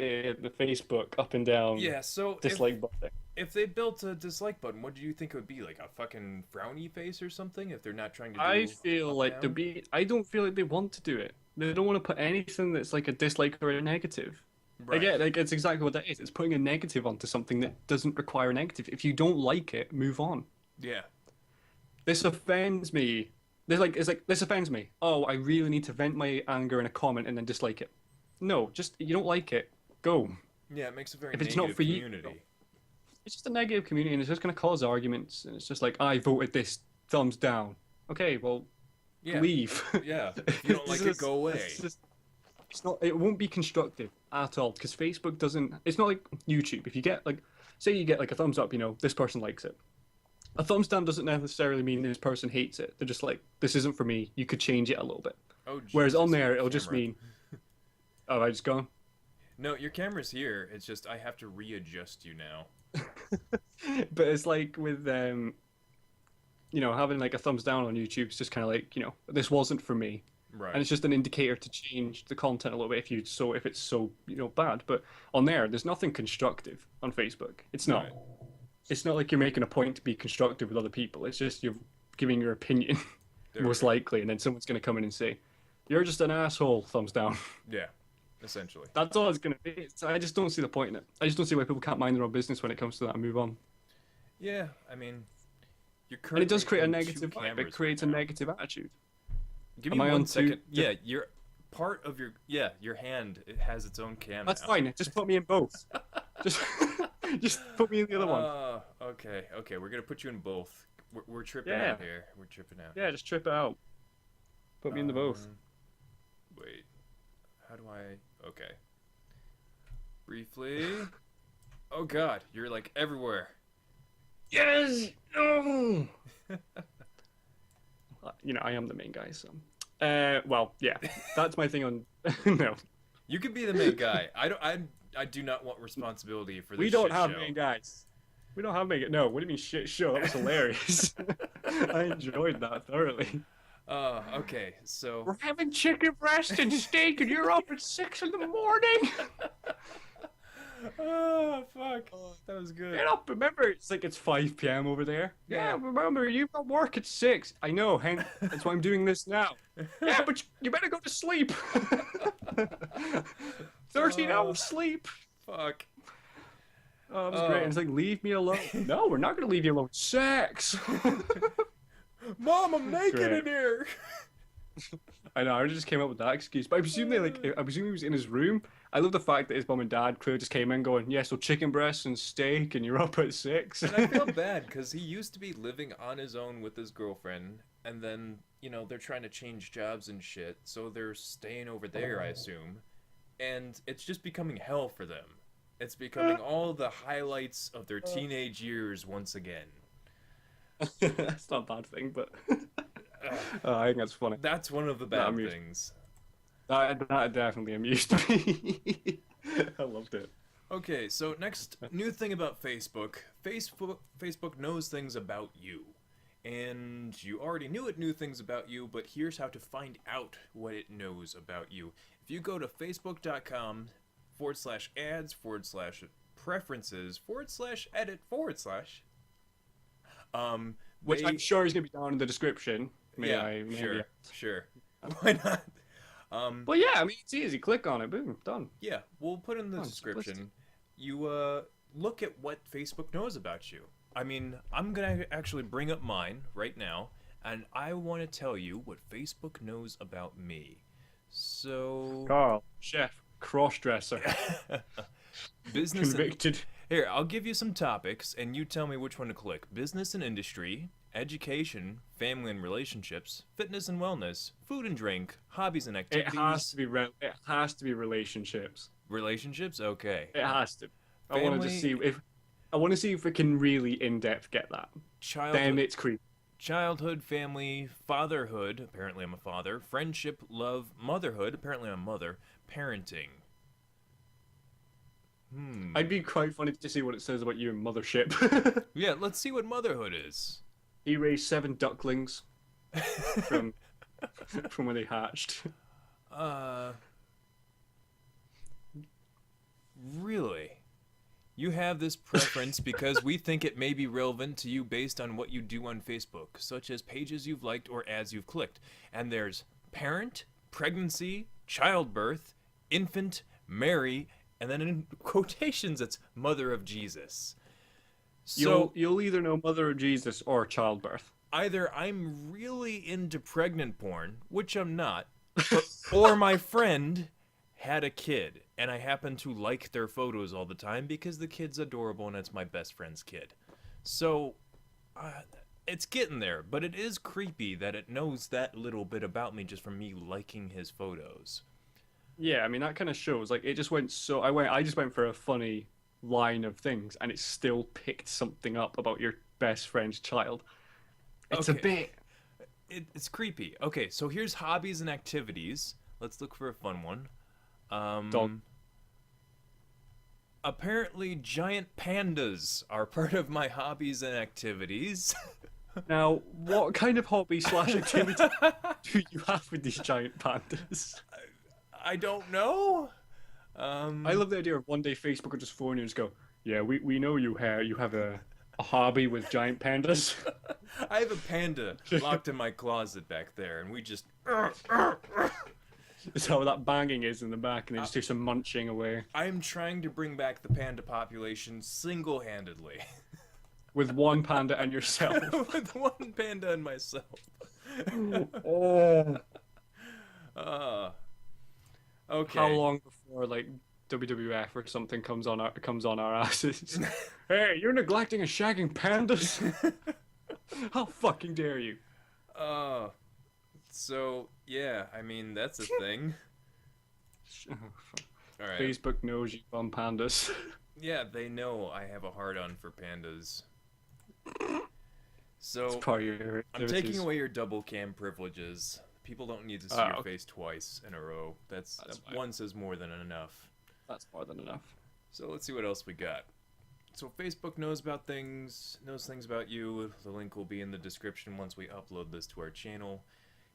Facebook up and down Yeah, so dislike button. if they built a dislike button, what do you think it would be? Like a fucking frowny face or something if they're not trying to do I feel up, like down? I don't feel like they want to do it. They don't want to put anything that's like a dislike or a negative. Right. Again, like it's exactly what that is. It's putting a negative onto something that doesn't require a negative. If you don't like it, move on. Yeah. This offends me. This offends me. Oh, I really need to vent my anger in a comment and then dislike it. No, just you don't like it, go. Yeah, it makes a very If it's negative not for you, community. It's just a negative community, and it's just going to cause arguments. And it's just like I voted this, thumbs down. Okay, well, Yeah. leave. Yeah. If you don't like it, go away. It's not. It won't be constructive at all because Facebook doesn't. It's not like YouTube. If you get like, say you get like a thumbs up, this person likes it. A thumbs down doesn't necessarily mean this person hates it. They're just like, this isn't for me. You could change it a little bit. Oh, Whereas on Jesus, there, your it'll just camera. mean, oh, I just gone. No, your camera's here. It's just I have to readjust you now. But it's like with having like a thumbs down on YouTube. It's just kind of like this wasn't for me. Right. And it's just an indicator to change the content a little bit if it's so bad. But on there's nothing constructive on Facebook. It's not. Right. It's not like you're making a point to be constructive with other people. It's just you're giving your opinion, There we most go. likely, and then someone's going to come in and say, "You're just an asshole." Thumbs down. Yeah. Essentially. That's all it's going to be. I just don't see the point in it. I just don't see why people can't mind their own business when it comes to that and move on. Yeah, I mean, you're And it does currently create a in negative two vibe. cameras It creates a right now. negative attitude. Give Am me I one on second. two Yeah, your part of your hand. It has its own camera. That's fine. Just put me in both. Just, just put me in the other one. Okay. We're gonna put you in both. We're tripping Yeah. out here. We're tripping out. Yeah, just trip it out. Put me in the both. Wait. How do I? Okay. Briefly. Oh God, you're like everywhere. Yes. No. I am the main guy, so. Well, yeah, that's my thing on. No, You could be the main guy. I do not want responsibility for this. we don't shit have show. main guys. We don't have main. No, what do you mean shit show? That was hilarious. I enjoyed that thoroughly. Okay. So. We're having chicken breast and steak, and you're up at 6 in the morning. Oh fuck. That was good. Get up! Remember, it's 5 p.m. over there. Yeah, remember, you've got work at 6. I know, hence that's why I'm doing this now. Yeah, but you better go to sleep. 13 hours sleep. Fuck. Oh, that was great. And it's like, leave me alone. No, we're not gonna leave you alone. Sex. Mom, I'm naked Great. in here. I know. I just came up with that excuse, but I presume I presume he was in his room. I love the fact that his mom and dad clearly just came in going, yeah, so chicken breasts and steak, and you're up at 6. And I feel bad because he used to be living on his own with his girlfriend, and then they're trying to change jobs and shit, so they're staying over there, I assume, and it's just becoming hell for them. It's becoming all the highlights of their teenage years once again. That's not a bad thing, but I think that's funny. That's one of the That bad amused- things. That definitely amused me. I loved it. Okay, so next new thing about Facebook. Facebook knows things about you. And you already knew it knew things about you, but here's how to find out what it knows about you. If you go to facebook.com/ads/preferences/edit/, Which they- I'm sure is going to be down in the description. Sure. Why not? Well, yeah, I mean, it's easy. Click on it. Boom. Done. Yeah, we'll put in the Fun, description. You look at what Facebook knows about you. I mean, I'm gonna actually bring up mine right now, and I want to tell you what Facebook knows about me. So, Carl, chef, cross-dresser, business. convicted. Here, I'll give you some topics, and you tell me which one to click. Business and industry, education, family and relationships, fitness and wellness, food and drink, hobbies and It activities. has to be relationships. Relationships? Okay. It has to. I wanted to Family- see if I want to see if we can really in depth get that. Then Childhood, it's creepy. childhood, family, fatherhood. Apparently, I'm a father. Friendship, love, motherhood. Apparently, I'm a mother. Parenting. I'd be quite funny to see what it says about you and mothership. Yeah, let's see what motherhood is. He raised 7 ducklings from from when they hatched. Really? You have this preference because we think it may be relevant to you based on what you do on Facebook, such as pages you've liked or ads you've clicked. And there's parent, pregnancy, childbirth, infant, Mary, and then in quotations it's Mother of Jesus. So You'll either know Mother of Jesus or childbirth. either I'm really into pregnant porn, which I'm not, or my friend had a kid and I happen to like their photos all the time because the kid's adorable and it's my best friend's kid. So it's getting there, but it is creepy that it knows that little bit about me just from me liking his photos. Yeah, I mean that kind of shows. Like it just went so. I just went for a funny line of things, and it still picked something up about your best friend's child. It's a Okay. bit. It's creepy. Okay, so here's hobbies and activities. Let's look for a fun one. Dog. Apparently, giant pandas are part of my hobbies and activities. Now, what kind of hobby slash activity do you have with these giant pandas? I don't know. I love the idea of one day Facebook will just phone you and just go, "Yeah, we know you have a hobby with giant pandas." I have a panda locked in my closet back there, and we just. That's how that banging is in the back, and they just do some munching away I'm trying to bring back the panda population single-handedly. with one panda and yourself. With one panda and myself. Oh. Okay. How long before like WWF or something comes on our asses? Hey, you're neglecting and shagging pandas. How fucking dare you? So yeah, I mean that's a thing. All right. Facebook knows you on pandas. Yeah, they know I have a hard-on for pandas. So It's part of your I'm activities. taking away your double cam privileges. People don't need to see Oh, your okay. face twice in a row. That's fine. Once is more than enough. That's more than enough. So let's see what else we got. So Facebook knows things about you. The link will be in the description once we upload this to our channel.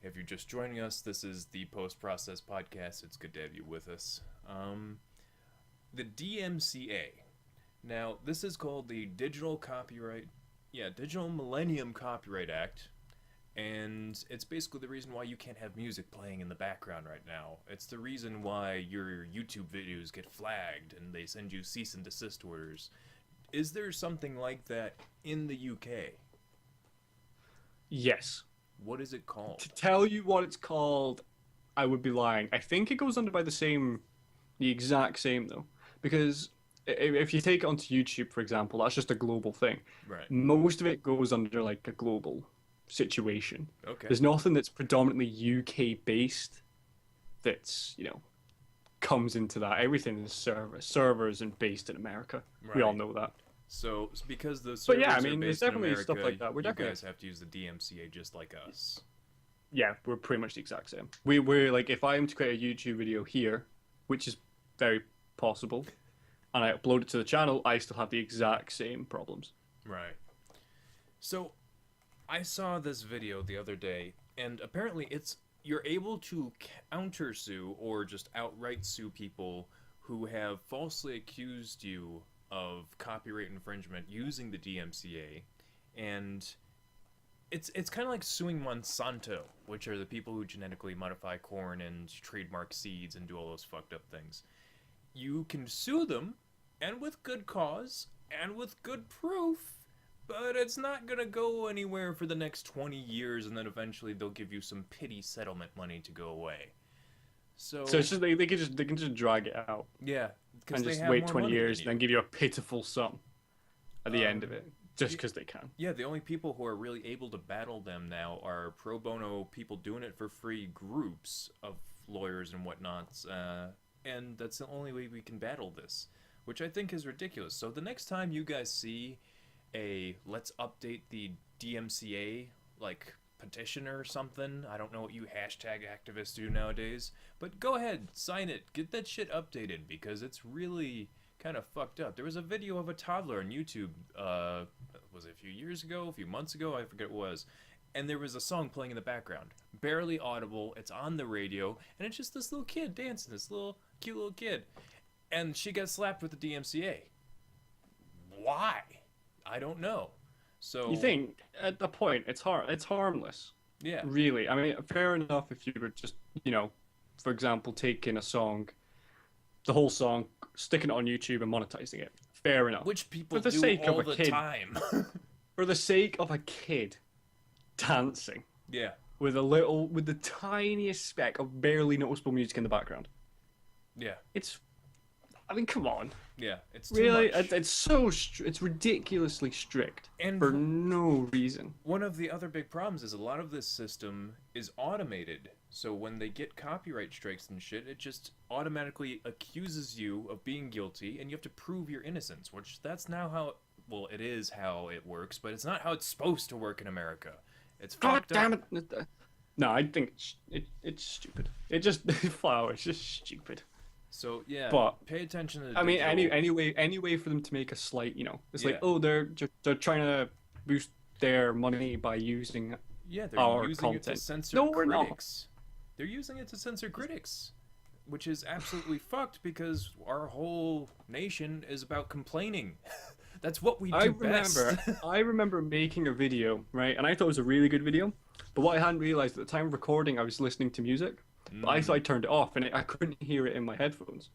If you're just joining us, this is the Post-Process Podcast. It's good to have you with us. The DMCA. Now, this is called the Digital Millennium Copyright Act. And it's basically the reason why you can't have music playing in the background right now. It's the reason why your YouTube videos get flagged and they send you cease and desist orders. Is there something like that in the UK? Yes. What is it called? To tell you what it's called, I would be lying. I think it goes under by the exact same though, because if you take it onto YouTube, for example, that's just a global thing. Right. Most of it goes under like a global situation. Okay. There's nothing that's predominantly UK based that's, comes into that. Everything is servers and based in America. We all Right. know that. So it's because the servers But yeah, I are mean, there's based in definitely America, stuff like that. We're you definitely- guys have to use the DMCA just like us. Yeah, we're pretty much the exact same. We're like, if I am to create a YouTube video here, which is very possible, and I upload it to the channel, I still have the exact same problems. Right. So I saw this video the other day, and apparently you're able to countersue or just outright sue people who have falsely accused you of copyright infringement using the DMCA, and it's kind of like suing Monsanto, which are the people who genetically modify corn and trademark seeds and do all those fucked up things. You can sue them, and with good cause, and with good proof, but it's not gonna go anywhere for the next 20 years, and then eventually they'll give you some pity settlement money to go away. So So it's just they can just drag it out yeah, because and they just have wait more 20 money years, than then you. give you a pitiful sum at the end of it, just you- because they can. Yeah, the only people who are really able to battle them now are pro bono people doing it for free groups of lawyers and whatnots, and that's the only way we can battle this. which I think is ridiculous. So the next time you guys see a let's update the DMCA like petition or something, I don't know what you hashtag activists do nowadays, but go ahead, sign it, get that shit updated because it's really kind of fucked up. There was a video of a toddler on YouTube, was it a few years ago, a few months ago, I forget what it was, and there was a song playing in the background, barely audible, it's on the radio, and it's just this little kid dancing, this little cute little kid, and she got slapped with the DMCA. Why? I don't know. So You think at the point it's harmless, yeah, really? I mean, fair enough if you were just, for example, taking a song, the whole song, sticking it on YouTube and monetizing it. Fair enough. which people For the do sake of all a the kid. time. For the sake of a kid dancing Yeah, with the tiniest speck of barely noticeable music in the background. yeah, I mean, come on. yeah. It's too Really? much. It's ridiculously strict And for no reason. one of the other big problems is a lot of this system is automated. So when they get copyright strikes and shit, it just automatically accuses you of being guilty, and you have to prove your innocence. Which that's now how it is how it works, but it's not how it's supposed to work in America. It's God fucked damn up. it! No, I think it's stupid. It just flower. It's just stupid. So yeah, But, pay attention to the I mean, digital- any way for them to make a slight, it's Yeah. like, oh, they're trying to boost their money by using. Yeah, they're our using it to content. censor No, we're not. critics. They're using it to censor critics, which is absolutely fucked because our whole nation is about complaining. That's what we do best. I remember making a video, right, and I thought it was a really good video, but what I hadn't realized at the time of recording, I was listening to music, but I thought I turned it off, and I couldn't hear it in my headphones.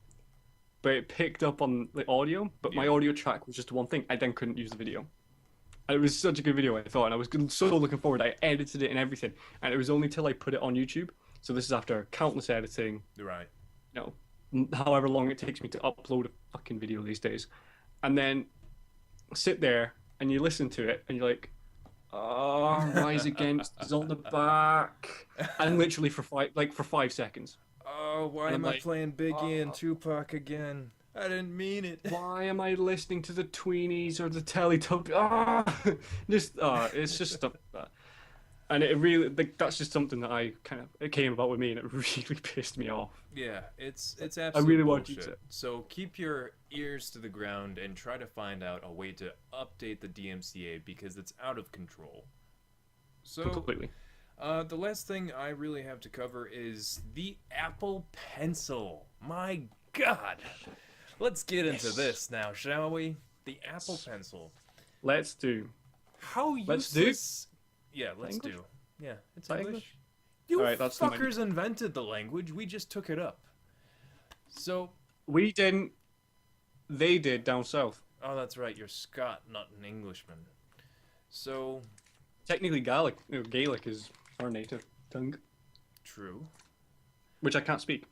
But it picked up on the audio, but my Yeah. audio track was just one thing. I then couldn't use the video. And it was such a good video, I thought, and I was so looking forward. I edited it and everything, and it was only till I put it on YouTube. So this is after countless editing, Right. however long it takes me to upload a fucking video these days, and then sit there and you listen to it and you're like, oh, Rise Against is on the back, and literally for 5 seconds. Oh, why And am I'm I like, playing Biggie and oh. Tupac again? I didn't mean it. Why am I listening to the Tweenies or the Teletubbies? It's just stuff like that. And it really, that's just something that it came about with me, and it really pissed me off. Yeah, it's absolute really want you bullshit. to- So keep your ears to the ground and try to find out a way to update the DMCA because it's out of control. So Completely. the last thing I really have to cover is the Apple Pencil. My God. Let's get into this now, shall we? The Apple Pencil. Let's do. How Let's do? useless... Yeah, let's English? do. Yeah, it's that English. English? You Alright, that's fine. fuckers invented the language. We just took it up. So... We didn't. They did down south. Oh, that's right. You're Scot, not an Englishman. So... Technically, Gaelic is our native tongue, True. which I can't speak.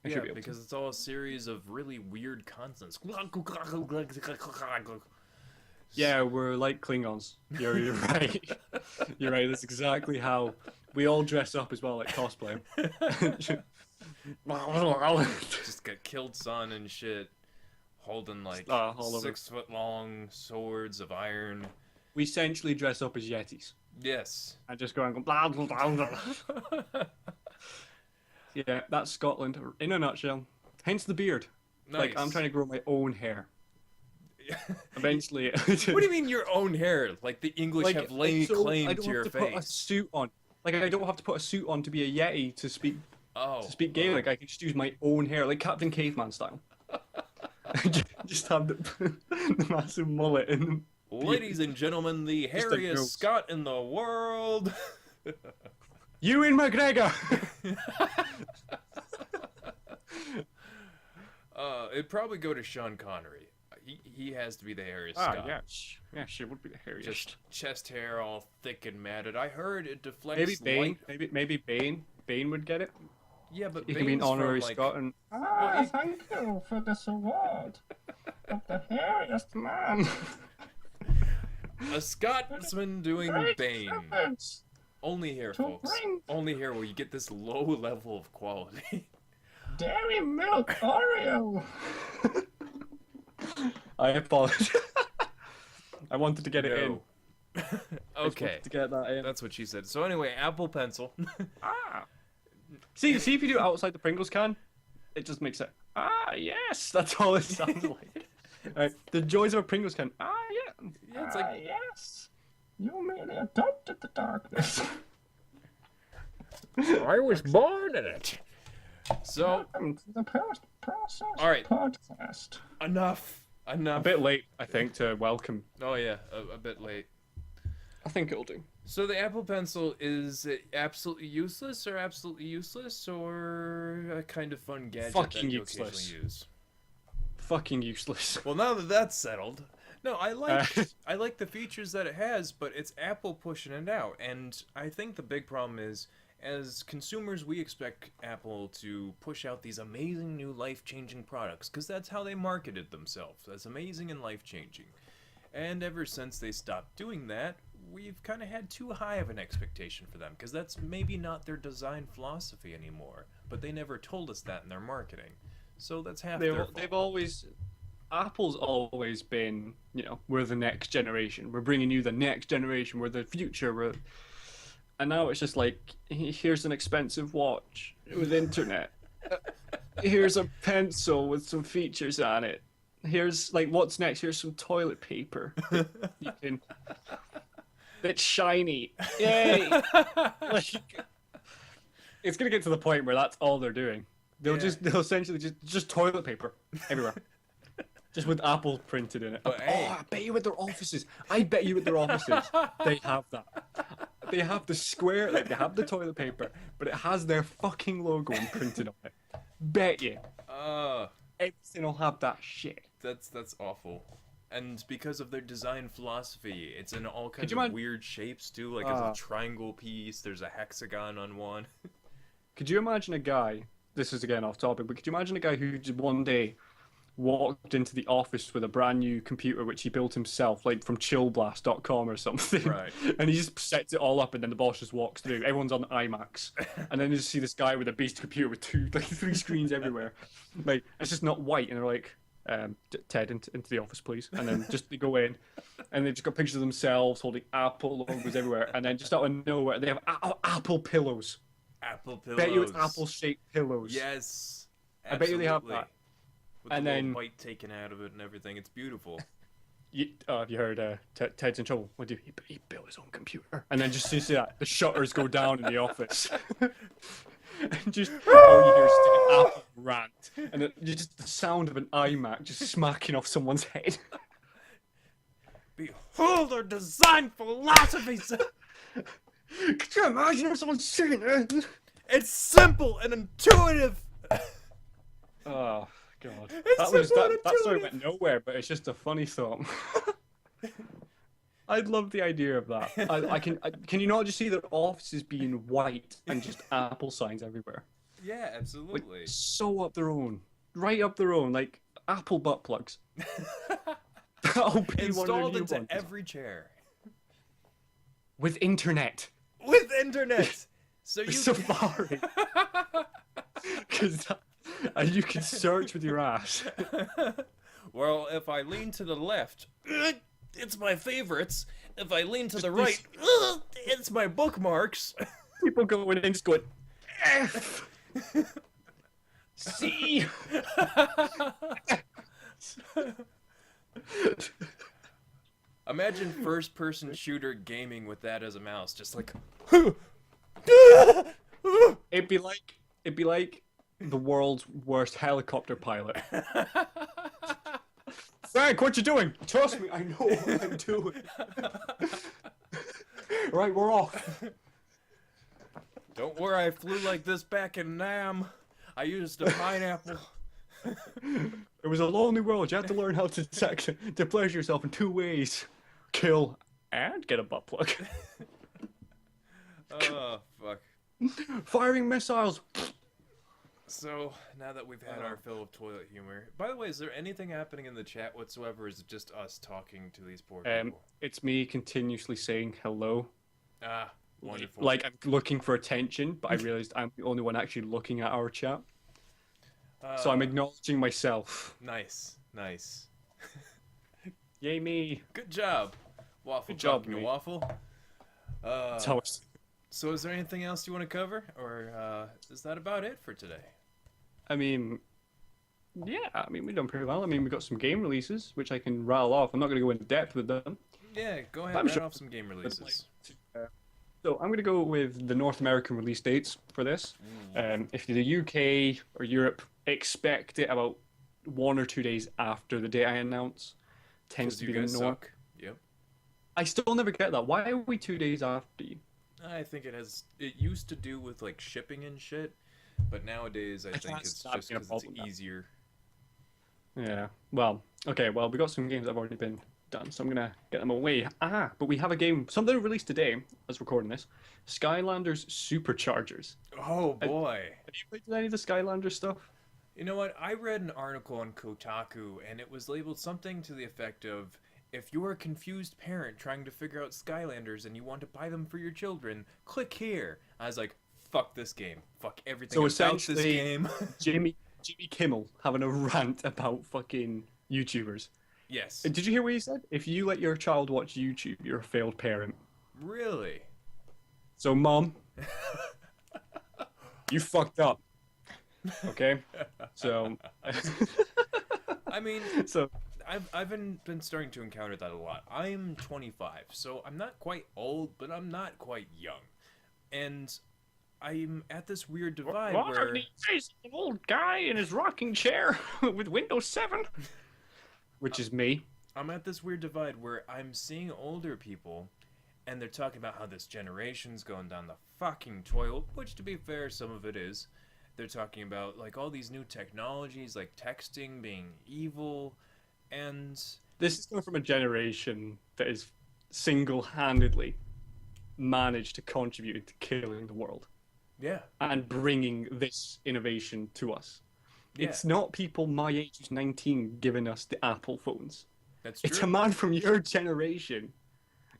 I Yeah, should be able because it's all a series of really weird consonants. Yeah, we're like Klingons. You're right. You're right. That's exactly how we all dress up as well, like cosplay. Just got killed son and shit. Holding like all over. 6-foot long swords of iron. We essentially dress up as Yetis Yes. and just go and go blah blah blah. Blah. Yeah, that's Scotland in a nutshell. Hence the beard. Nice. Like I'm trying to grow my own hair. Eventually. What do you mean your own hair? Like the English have laid so claim I don't to your have to put a face. suit on. Like I don't have to put a suit on to be a Yeti to speak Gaelic. I can just use my own hair, like Captain Caveman style. Just have the massive mullet and Ladies and gentlemen, the Just a hairiest ghost. Scot in the world. Ewan McGregor. It'd probably go to Sean Connery. He has to be the hairiest Ah, Scot. yeah, she would be the hairiest. Just chest hair all thick and matted. I heard it deflects Maybe Bane. light. Maybe Bane. Bane would get it. Yeah, but He can be an Bane's from, honorary like, Scot and Thank you for this award of the hairiest man. a Scotsman doing Great Bane. privilege Only here, to folks. bring Only here will you get this low level of quality. dairy milk Oreo. I apologize. I wanted to get it in. No. I just Okay. wanted to get that in. That's what she said. So anyway, Apple Pencil. Ah. See if you do it outside the Pringles can, it just makes it. Ah, yes. That's all it sounds like. Right. The joys of a Pringles can. Ah, yeah. Yeah, it's Ah, like yes. You merely adopted the darkness. I was born in it. So Welcome to the process All right. podcast. enough. A bit late, I think, to welcome. Oh yeah, a bit late. I think it'll do. So the Apple Pencil is it absolutely useless, or a kind of fun gadget Fucking that you useless. occasionally use? Fucking useless. Well, now that that's settled, no, I like the features that it has, but it's Apple pushing it out, and I think the big problem is, as consumers, we expect Apple to push out these amazing new life-changing products, because that's how they marketed themselves, as amazing and life-changing. And ever since they stopped doing that, we've kind of had too high of an expectation for them, because that's maybe not their design philosophy anymore, but they never told us that in their marketing. So that's half their fault. They've always, Apple's always been, we're the next generation. We're bringing you the next generation. We're the future. And now it's just like, here's an expensive watch with internet. Here's a pencil with some features on it. Here's what's next? Here's some toilet paper. You can. It's shiny. Yay! It's gonna get to the point where that's all they're doing. They'll essentially just toilet paper everywhere. Just with Apple printed in it. But hey. I bet you at their offices. I bet you at their offices they have that. They have the square, they have the toilet paper, but it has their fucking logo imprinted on it. Bet you. Everything will have that shit. That's awful. And because of their design philosophy, it's in all kinds you of mind- weird shapes too. Like there's a triangle piece, there's a hexagon on one. Could you imagine a guy, this is again off topic, but could you imagine a guy who just one day walked into the office with a brand new computer which he built himself, like from chillblast.com or something. Right. And he just sets it all up and then the boss just walks through. Everyone's on IMAX. And then you just see this guy with a beast computer with three screens everywhere. Like, it's just not white. And they're like, Ted, into the office, please. And then just they go in and they've just got pictures of themselves holding Apple logos everywhere. And then just out of nowhere, they have Apple pillows. Apple pillows. Bet you it's Apple-shaped pillows. Yes. I bet you they have absolutely. that. With And the little then- white taken out of it and everything. It's beautiful. Have you heard Ted's in trouble? What do he built his own computer? And then just you see that the shutters go down in the office, and just all you hear is an Apple rant, and just the sound of an iMac just smacking off someone's head. Behold our design philosophies. Could you imagine if someone's sitting there? It's simple and intuitive. Oh God, It's simple and that story intuitive. went nowhere, but it's just a funny thought. I'd love the idea of that. Can you not just see their offices being white and just Apple signs everywhere? Yeah, Like, absolutely. so up their own, right up their own, like Apple butt plugs. That'll be one of Installed the new into ones. every chair. With internet. With internet. So you Safari. And you can search with your ass. Well, if I lean to the left, it's my favorites. If I lean to the right, it's my bookmarks. People going in just going, F. C. Imagine first-person shooter gaming with that as a mouse, just like. It'd be like the world's worst helicopter pilot. Frank, what you doing? Trust me, I know what I'm doing. Right, we're off. Don't worry, I flew like this back in Nam. I used a pineapple. It was a lonely world. You had to learn how to to pleasure yourself in two ways: kill and get a butt plug. Oh, fuck. Firing missiles. So, now that we've had our fill of toilet humor. By the way, is there anything happening in the chat whatsoever, or is it just us talking to these poor people? It's me continuously saying hello. Ah, wonderful. Like I'm looking for attention, but I realized I'm the only one actually looking at our chat. So I'm acknowledging myself. Nice, nice. Yay me. Good job. Waffle Good job, talking to mate. Waffle. So, So is there anything else you want to cover? Or is that about it for today? I mean, yeah, we've done pretty well. I mean, we got some game releases, which I can rattle off. I'm not going to go into depth with them. Yeah, go ahead, I'm rattle sure- off some game releases. So I'm going to go with the North American release dates for this. If you're the UK or Europe, expect it about 1 or 2 days after the date I announce. Tends 'Cause to you be the guys norm. suck. Yep. I still never get that. Why are we 2 days after you? I think it used to do with like shipping and shit, but nowadays I think can't it's stop just being a because it's problem now. easier. Yeah. Well, okay. Well, we got some games that have already been done, so I'm gonna get them away. But we have a game, something released today, as recording this. Skylanders Superchargers. Oh boy. Have you played any of the Skylanders stuff? You know what? I read an article on Kotaku, and it was labeled something to the effect of, if you're a confused parent trying to figure out Skylanders and you want to buy them for your children, click here. I was like, fuck this game. Fuck everything So about this essentially- game. Jimmy Kimmel having a rant about fucking YouTubers. Yes. Did you hear what he said? If you let your child watch YouTube, you're a failed parent. Really? So, Mom, you fucked up. Okay? So, I mean, so I've been starting to encounter that a lot. I'm 25, so I'm not quite old, but I'm not quite young. And I'm at this weird divide where There's an old guy in his rocking chair with Windows 7. Which is me. I'm at this weird divide where I'm seeing older people and they're talking about how this generation's going down the fucking toilet, which to be fair, some of it is. They're talking about like all these new technologies like texting being evil, and This is coming from a generation that is single-handedly managed to contribute to killing the world yeah. and bringing this innovation to us. Yeah. It's not people my age who's 19 giving us the Apple phones. That's It's a true. man from your generation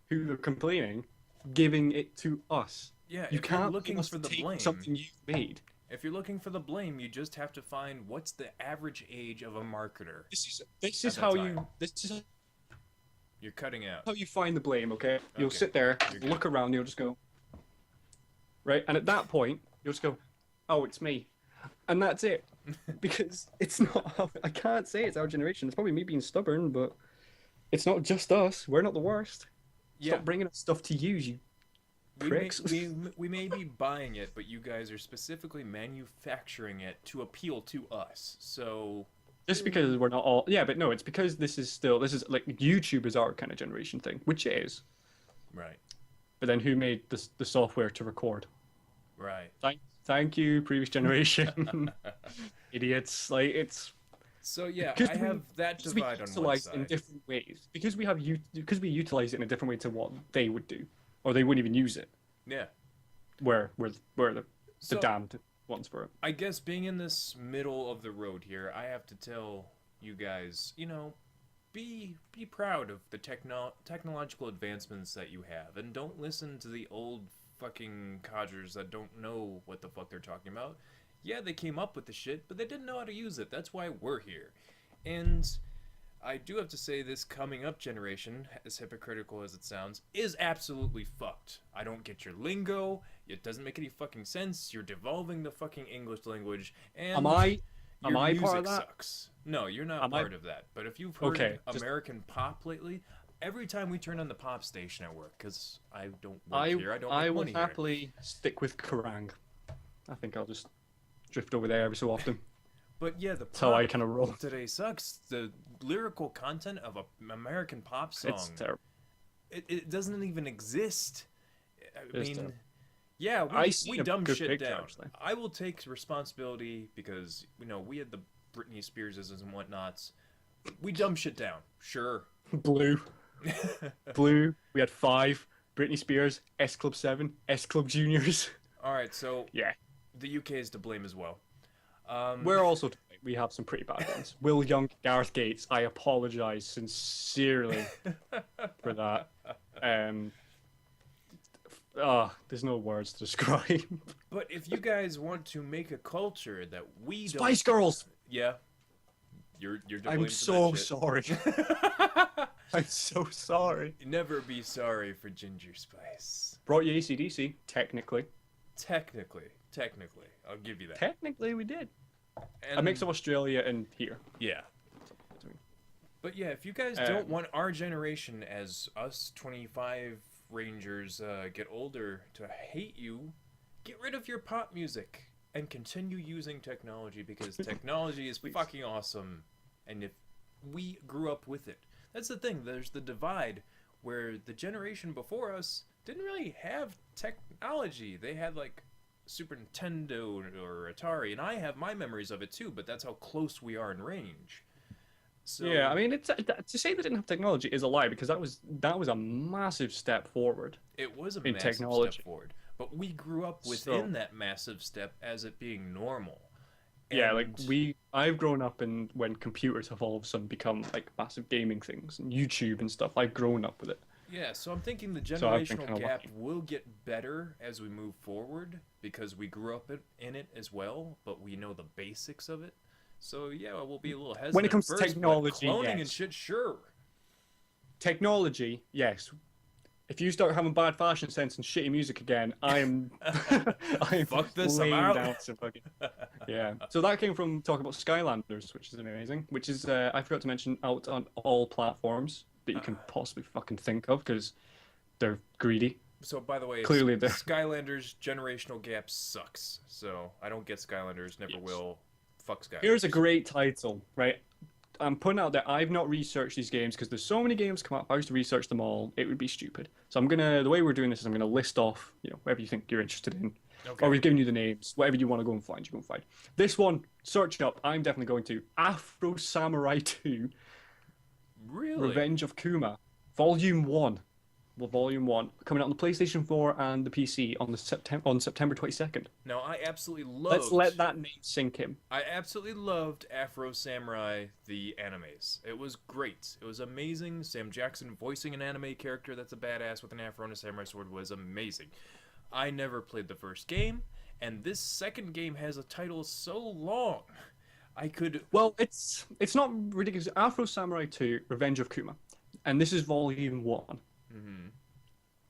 who are complaining, giving it to us. Yeah, You if can't you're looking blame us for the taking blame, something you've made. if you're looking for the blame, you just have to find what's the average age of a marketer. This At is that how time. this is You're cutting out. how you find the blame. Okay, you'll Okay. sit there, You're good. look around, you'll just go, right, and at that point you'll just go, oh, it's me, and that's it, because it's not. I can't say it's our generation. It's probably me being stubborn, but it's not just us. We're not the worst. Yeah, Stop bringing us stuff to use, you we may, pricks. we may be buying it, but you guys are specifically manufacturing it to appeal to us. So Just because we're not all, yeah, but no, it's because this is like YouTube is our kind of generation thing, which it is. right, But then who made the software to record? right. Thank you, previous generation. Idiots. Like it's So yeah, Because I have that because we divide on one utilize it in side. different ways. Because we utilize it in a different way to what they would do, or they wouldn't even use it. Yeah. Where the So damned ones for it. I guess being in this middle of the road here, I have to tell you guys, be proud of the technological advancements that you have, and don't listen to the old fucking codgers that don't know what the fuck they're talking about. Yeah, they came up with the shit, but they didn't know how to use it. That's why we're here. And I do have to say this coming up generation, as hypocritical as it sounds, is absolutely fucked. I don't get your lingo. It doesn't make any fucking sense. You're devolving the fucking English language, and Am I your part music of that? sucks. No, you're not Am I- part of that. But if you've heard Okay, just- American pop lately, every time we turn on the pop station at work, because I don't work I here, I don't I make will money here. happily stick with Kerrang. I think I'll just drift over there every so often. But yeah, the That's how I pop kind of roll. today sucks. The lyrical content of an American pop song, It's terrible. it doesn't even exist. I It's mean, terrible. yeah, I we seen a dumb good shit picture, down. actually. I will take responsibility because we had the Britney Spearses and whatnots. We dumb shit down, sure. Blue. Blue. We had 5. Britney Spears, S Club 7, S Club Juniors. All right, so Yeah. the UK is to blame as well. We're also we have some pretty bad ones. Will Young, Gareth Gates. I apologize sincerely for that. There's no words to describe. But if you guys want to make a culture that we Spice don't, Girls. yeah, you're to blame I'm for so that shit. sorry. I'm so sorry. Never be sorry for Ginger Spice. Brought you AC/DC, technically. Technically, I'll give you that. Technically, we did. And, A mix of Australia and here. Yeah. But yeah, if you guys don't want our generation, as us 25 Rangers get older, to hate you, get rid of your pop music and continue using technology, because technology is fucking awesome. And if we grew up with it, that's the thing. There's the divide where the generation before us didn't really have technology. They had like Super Nintendo or Atari, and I have my memories of it too, but that's how close we are in range. So, Yeah, I mean, it's to say they didn't have technology is a lie, because that was a massive step forward. it was a in massive technology. step forward, but we grew up within that massive step as it being normal. Yeah, like And- I've grown up in when computers have all of a sudden become like massive gaming things and YouTube and stuff. I've grown up with it. Yeah, so I'm thinking the So I've been generational kinda gap lucky. will get better as we move forward, because we grew up in it as well, but we know the basics of it. So yeah, we'll be a little hesitant. When it comes at to first, but technology, cloning and yes. shit, sure. Technology, yes. If you start having bad fashion sense and shitty music again, I am Fuck this, I'm laying out. down some fucking yeah. So that came from talking about Skylanders, which is amazing. Which is I forgot to mention, out on all platforms that you can possibly fucking think of, because they're greedy. So by the way, Clearly they're- Skylanders generational gap sucks. So I don't get Skylanders, never Yes. will. Fuck Skylanders. Here's a great title, right? I'm putting out there, I've not researched these games because there's so many games come up. If I was to research them all, it would be stupid. So the way we're doing this is I'm gonna list off, whatever you think you're interested in. Okay. Or we've given you the names, whatever you want to go and find, you go and find. This one, search up, I'm definitely going to Afro Samurai 2, Really? Revenge of Kuma, Volume 1. Well, Volume 1, coming out on the PlayStation 4 and the PC on September 22nd. Now I absolutely loved. Let's let that name sink in. I absolutely loved Afro Samurai the animes. It was great. It was amazing. Sam Jackson voicing an anime character that's a badass with an afro and a samurai sword was amazing. I never played the first game, and this second game has a title so long. I could. Well, it's not ridiculous. Afro Samurai 2, Revenge of Kuma. And this is Volume 1. Mhm.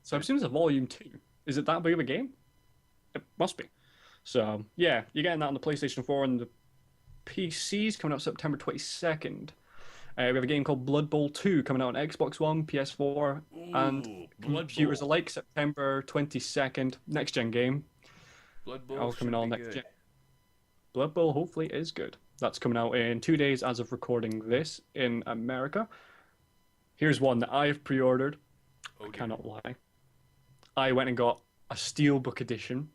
So I assume it's a Volume 2. Is it that big of a game? It must be. So, yeah, you're getting that on the PlayStation 4 and the PC's coming out September 22nd. We have a game called Blood Bowl 2 coming out on Xbox One, PS4, and Ooh, Blood computers Bowl. alike, September 22nd. Next gen game. Blood Bowl All coming should on be next good. gen. Blood Bowl hopefully is good. That's coming out in 2 days as of recording this in America. Here's one that I've pre-ordered. Oh, I dear. cannot lie. I went and got a Steelbook edition,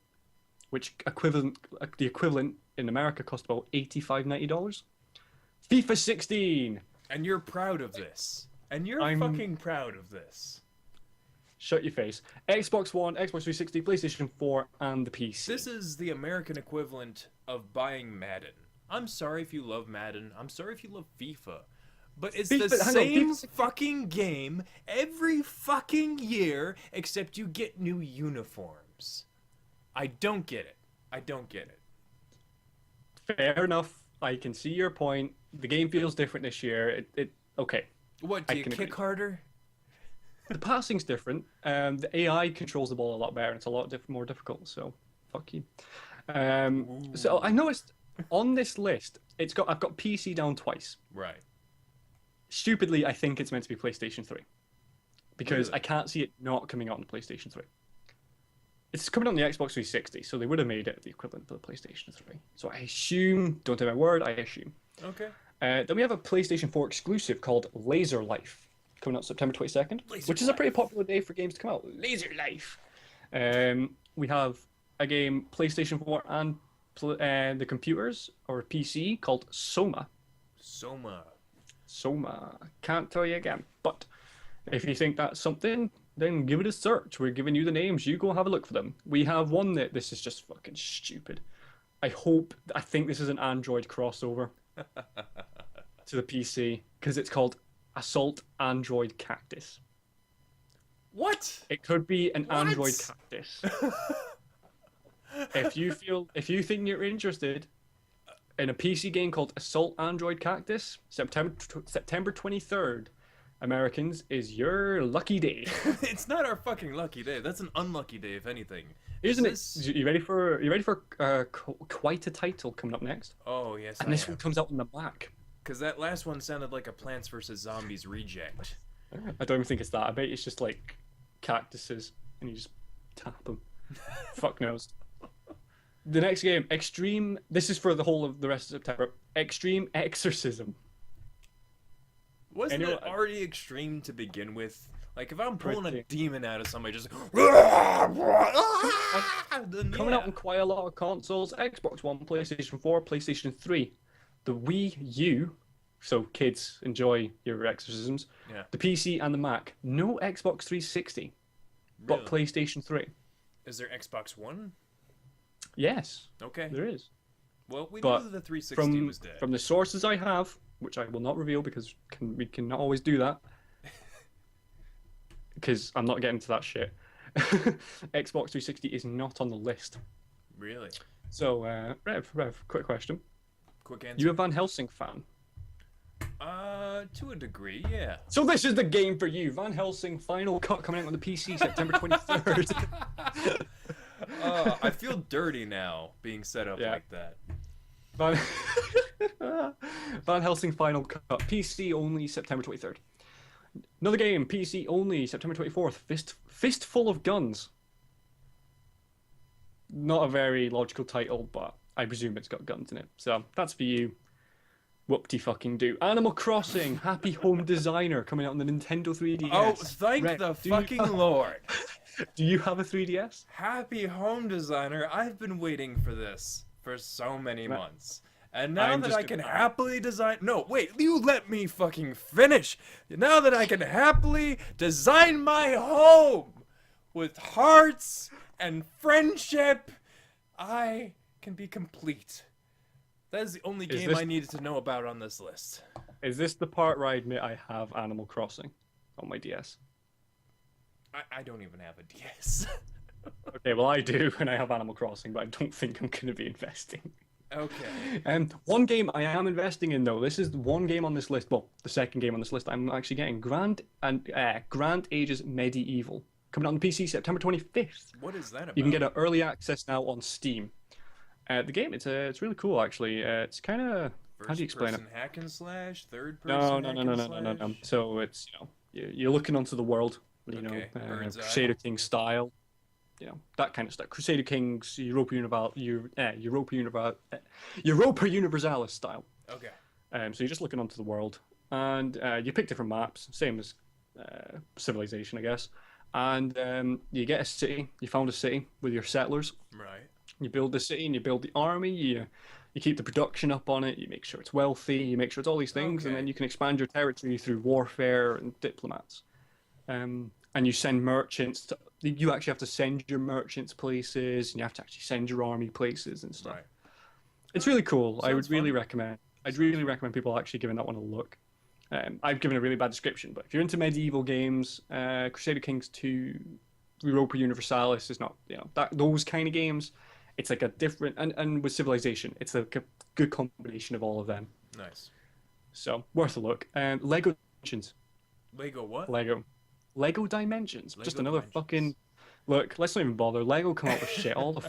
which the equivalent in America cost about $85-90. FIFA 16. And you're proud of this. And you're I'm- fucking proud of this. Shut your face. Xbox One, Xbox 360, PlayStation 4, and the PC. This is the American equivalent of buying Madden. I'm sorry if you love Madden. I'm sorry if you love FIFA. But it's the FIFA- hang on, same FIFA- fucking game every fucking year, except you get new uniforms. I don't get it. I don't get it. Fair enough. I can see your point. The game feels different this year. Okay. What, I do you can kick agree. harder? The passing's different. The AI controls the ball a lot better. It's a lot more difficult. So, fuck you. So I noticed on this list, I've got PC down twice. Right. Stupidly, I think it's meant to be PlayStation 3 because Really? I can't see it not coming out on PlayStation 3. It's coming on the Xbox 360, so they would have made it the equivalent to the PlayStation 3. So I assume, don't take my word, I assume. Okay. Then we have a PlayStation 4 exclusive called Laser Life, coming out September 22nd, Laser which is a pretty Life. popular day for games to come out. Laser Life. We have a game PlayStation 4 and the computers or PC called Soma. Soma. Soma. Can't tell you again. But if you think that's something, then give it a search. We're giving you the names. You go have a look for them. We have one that this is just fucking stupid. I think this is an Android crossover to the PC because it's called Assault Android Cactus. What? It could be an What? Android cactus. If you think you're interested in a PC game called Assault Android Cactus, September 23rd, Americans, is your lucky day. It's not our fucking lucky day. That's an unlucky day, if anything. Isn't it? This- You ready for quite a title coming up next? Oh, yes, And I this am. one comes out on the Mac. Because that last one sounded like a Plants vs. Zombies reject. I don't even think it's that. I bet it's just like cactuses and you just tap them. Fuck knows. The next game, Extreme. This is for the whole of the rest of September. Extreme Exorcism. Wasn't Anyway- it already extreme to begin with? Like, if I'm pulling a Pretty. demon out of somebody, just... then Coming out yeah. on quite a lot of consoles: Xbox One, PlayStation 4, PlayStation 3, the Wii U. So kids enjoy your exorcisms. Yeah. The PC and the Mac. No Xbox 360, but Really? PlayStation 3. Is there Xbox One? Yes, Okay. there is. Well, we But knew the 360 From was dead. from the sources I have, which I will not reveal because we cannot always do that, because I'm not getting to that shit. Xbox 360 is not on the list. Really? So, Rev, quick question. Quick answer. You a Van Helsing fan? To a degree, yeah. So this is the game for you. Van Helsing Final Cut coming out on the PC September 23rd. I feel dirty now being set up Yeah. like that. Van... Van Helsing Final Cut PC only September 23rd. Another game PC only September 24th. Fistful of Guns. Not a very logical title, but I presume it's got guns in it. So that's for you. Whoop-de-fucking-do. Animal Crossing Happy Home Designer coming out on the Nintendo 3DS. Oh, thank Rev, the do you- fucking Lord. Do you have a 3DS? Happy Home Designer. I've been waiting for this for so many Right. months. And now I'm that just I can gonna- happily design... No, wait, you let me fucking finish. Now that I can happily design my home with hearts and friendship, I can be complete. That is the only Is game this- I needed to know about on this list. Is this the part where I admit I have Animal Crossing on my DS? I don't even have a DS. Okay, well I do, and I have Animal Crossing, but I don't think I'm going to be investing. Okay. One game I am investing in though. This is one game on this list. Well, the second game on this list I'm actually getting. Grand Ages Medieval coming out on the PC September 25th. What is that about? You can get an early access now on Steam. The game it's really cool actually. It's kind of how do you explain it? First-person hack and slash, third No, person no, hack no, and no, no, no, no, no. slash? So it's you're looking onto the world, Okay, bird's eye. Crusader King style, that kind of stuff. Crusader Kings, Europa Universalis style. Okay. So you're just looking onto the world, and you pick different maps, same as Civilization, I guess. And you get a city. You found a city with your settlers. Right. You build the city and you build the army. You keep the production up on it. You make sure it's wealthy. You make sure it's all these things, and Okay. then you can expand your territory through warfare and diplomats. And you send merchants. You actually have to send your merchants places, and you have to actually send your army places and stuff. Right. It's really cool. I Sounds would really fun. recommend. I'd really recommend people actually giving that one a look. I've given a really bad description, but if you're into medieval games, Crusader Kings 2, Europa Universalis is not, those kind of games. It's like a different, and with Civilization, it's like a good combination of all of them. Nice. So worth a look. Lego Dimensions. Lego what? Lego Dimensions. Just Lego another Dimensions. fucking. Look, let's not even bother. Lego come out with shit all the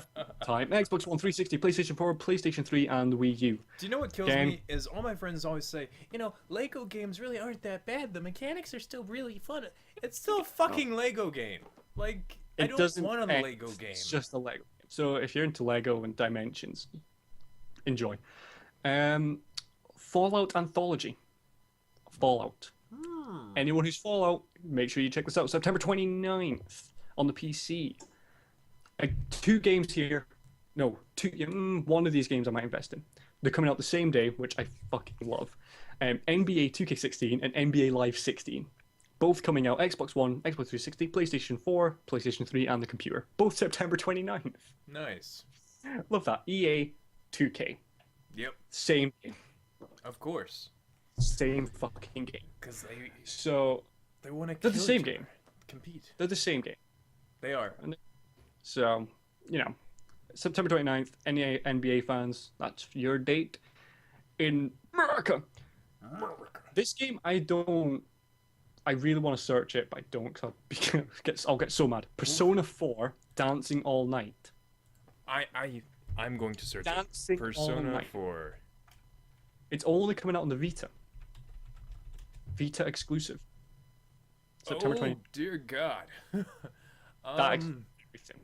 time. Xbox One, 360, PlayStation 4, PlayStation 3, and the Wii U. Do you know what kills Gang. me? Is all my friends always say, Lego games really aren't that bad. The mechanics are still really fun. It's still a fucking Lego game. Like, I don't doesn't want a end. Lego game. It's just a Lego game. So if you're into Lego and Dimensions, enjoy. Fallout Anthology. Fallout. Anyone who's Fallout, make sure you check this out. September 29th on the PC. Two games here. No, one of these games I might invest in. They're coming out the same day, which I fucking love. NBA 2K16 and NBA Live 16. Both coming out Xbox One, Xbox 360, PlayStation 4, PlayStation 3, and the computer. Both September 29th. Nice. Love that. EA 2K. Yep. Same game. Of course. Same fucking game. Because So they want to they're the same game. Compete. They're the same game. They are. So, September 29th, any NBA fans, that's your date in America. This game I don't I really want to search it, but I don't. Cause I'll get so mad. Persona 4 Dancing All Night. I'm going to search Dancing it. all Persona night. 4. It's only coming out on the Vita. Vita exclusive. September 20. Dear God. That everything.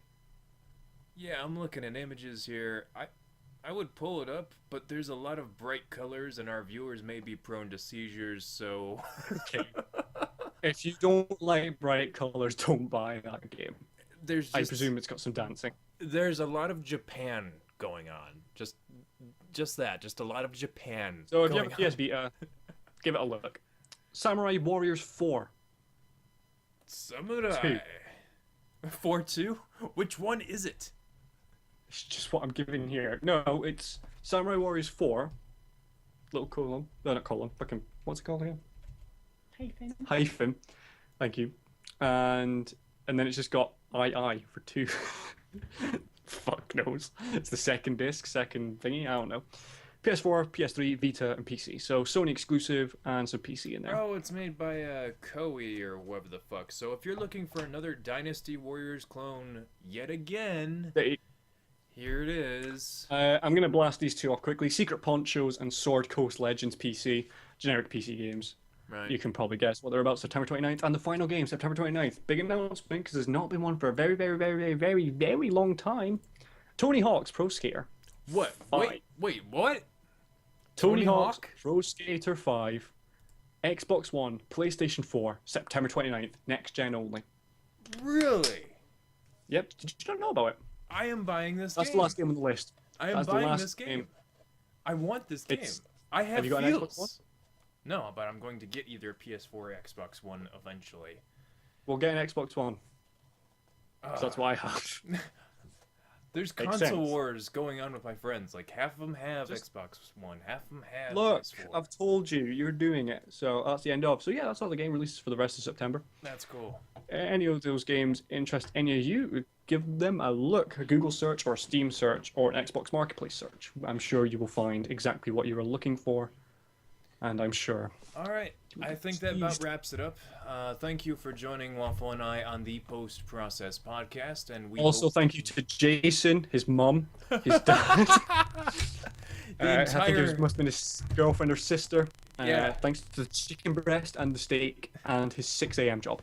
Yeah, I'm looking at images here. I would pull it up, but there's a lot of bright colors, and our viewers may be prone to seizures, so... Okay. If you don't like bright colors, don't buy that game. There's I just, presume it's got some dancing. there's a lot of Japan going on. Just that. Just a lot of Japan So if you going have a PS Vita, give it a look. Samurai Warriors 4. Samurai. 4-2? Which one is it? It's just what I'm giving here. No, it's Samurai Warriors 4. Little colon. No, not colon. Fucking, what's it called again? Hyphen. Thank you. And then it's just got II for 2. Fuck knows. It's the second disc, second thingy. I don't know. PS4, PS3, Vita, and PC. So Sony exclusive and some PC in there. Oh, it's made by Koei or whatever the fuck. So if you're looking for another Dynasty Warriors clone yet again, here it is. I'm going to blast these two off quickly. Secret Ponchos and Sword Coast Legends PC. Generic PC games. Right. You can probably guess what they're about. September 29th. And the final game, September 29th. Big announcement, because there's not been one for a very, very, very, very, very, very long time. Tony Hawk's Pro Skater. What? 5. Wait, what? Tony Tony Hawk's Hawk? Pro Skater 5. Xbox One, PlayStation 4, September 29th. Next gen only. Really? Yep. Did you not know about it? I am buying this That's game. the last game on the list. I am That's the buying last this game. game. I want this game. It's- I have you got an Xbox feels. One? No, but I'm going to get either PS4 or Xbox One eventually. We'll get an Xbox One. 'Cause Ugh. that's what I have. There's Makes console sense. wars going on with my friends. Like half of them have Just- Xbox One, half of them have Look, PS4. I've told you, you're doing it. So that's the end of. So yeah, that's how the game releases for the rest of September. That's cool. Any of those games interest any of you, give them a look, a Google search or a Steam search or an Xbox Marketplace search. I'm sure you will find exactly what you are looking for. And I'm sure. All right, I think that about wraps it up. Thank you for joining Waffle and I on the Post Process podcast, and we Also, hope thank you to Jason, his mum, his dad. the I think entire. it must have been his girlfriend or sister. Yeah. Thanks to the chicken breast and the steak and his 6 a.m. job.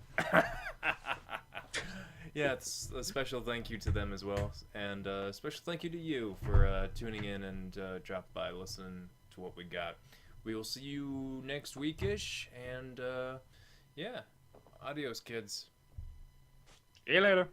Yeah, it's a special thank you to them as well, and a special thank you to you for tuning in and drop by, listening to what we got. We will see you next weekish, and yeah, adios, kids. See you later.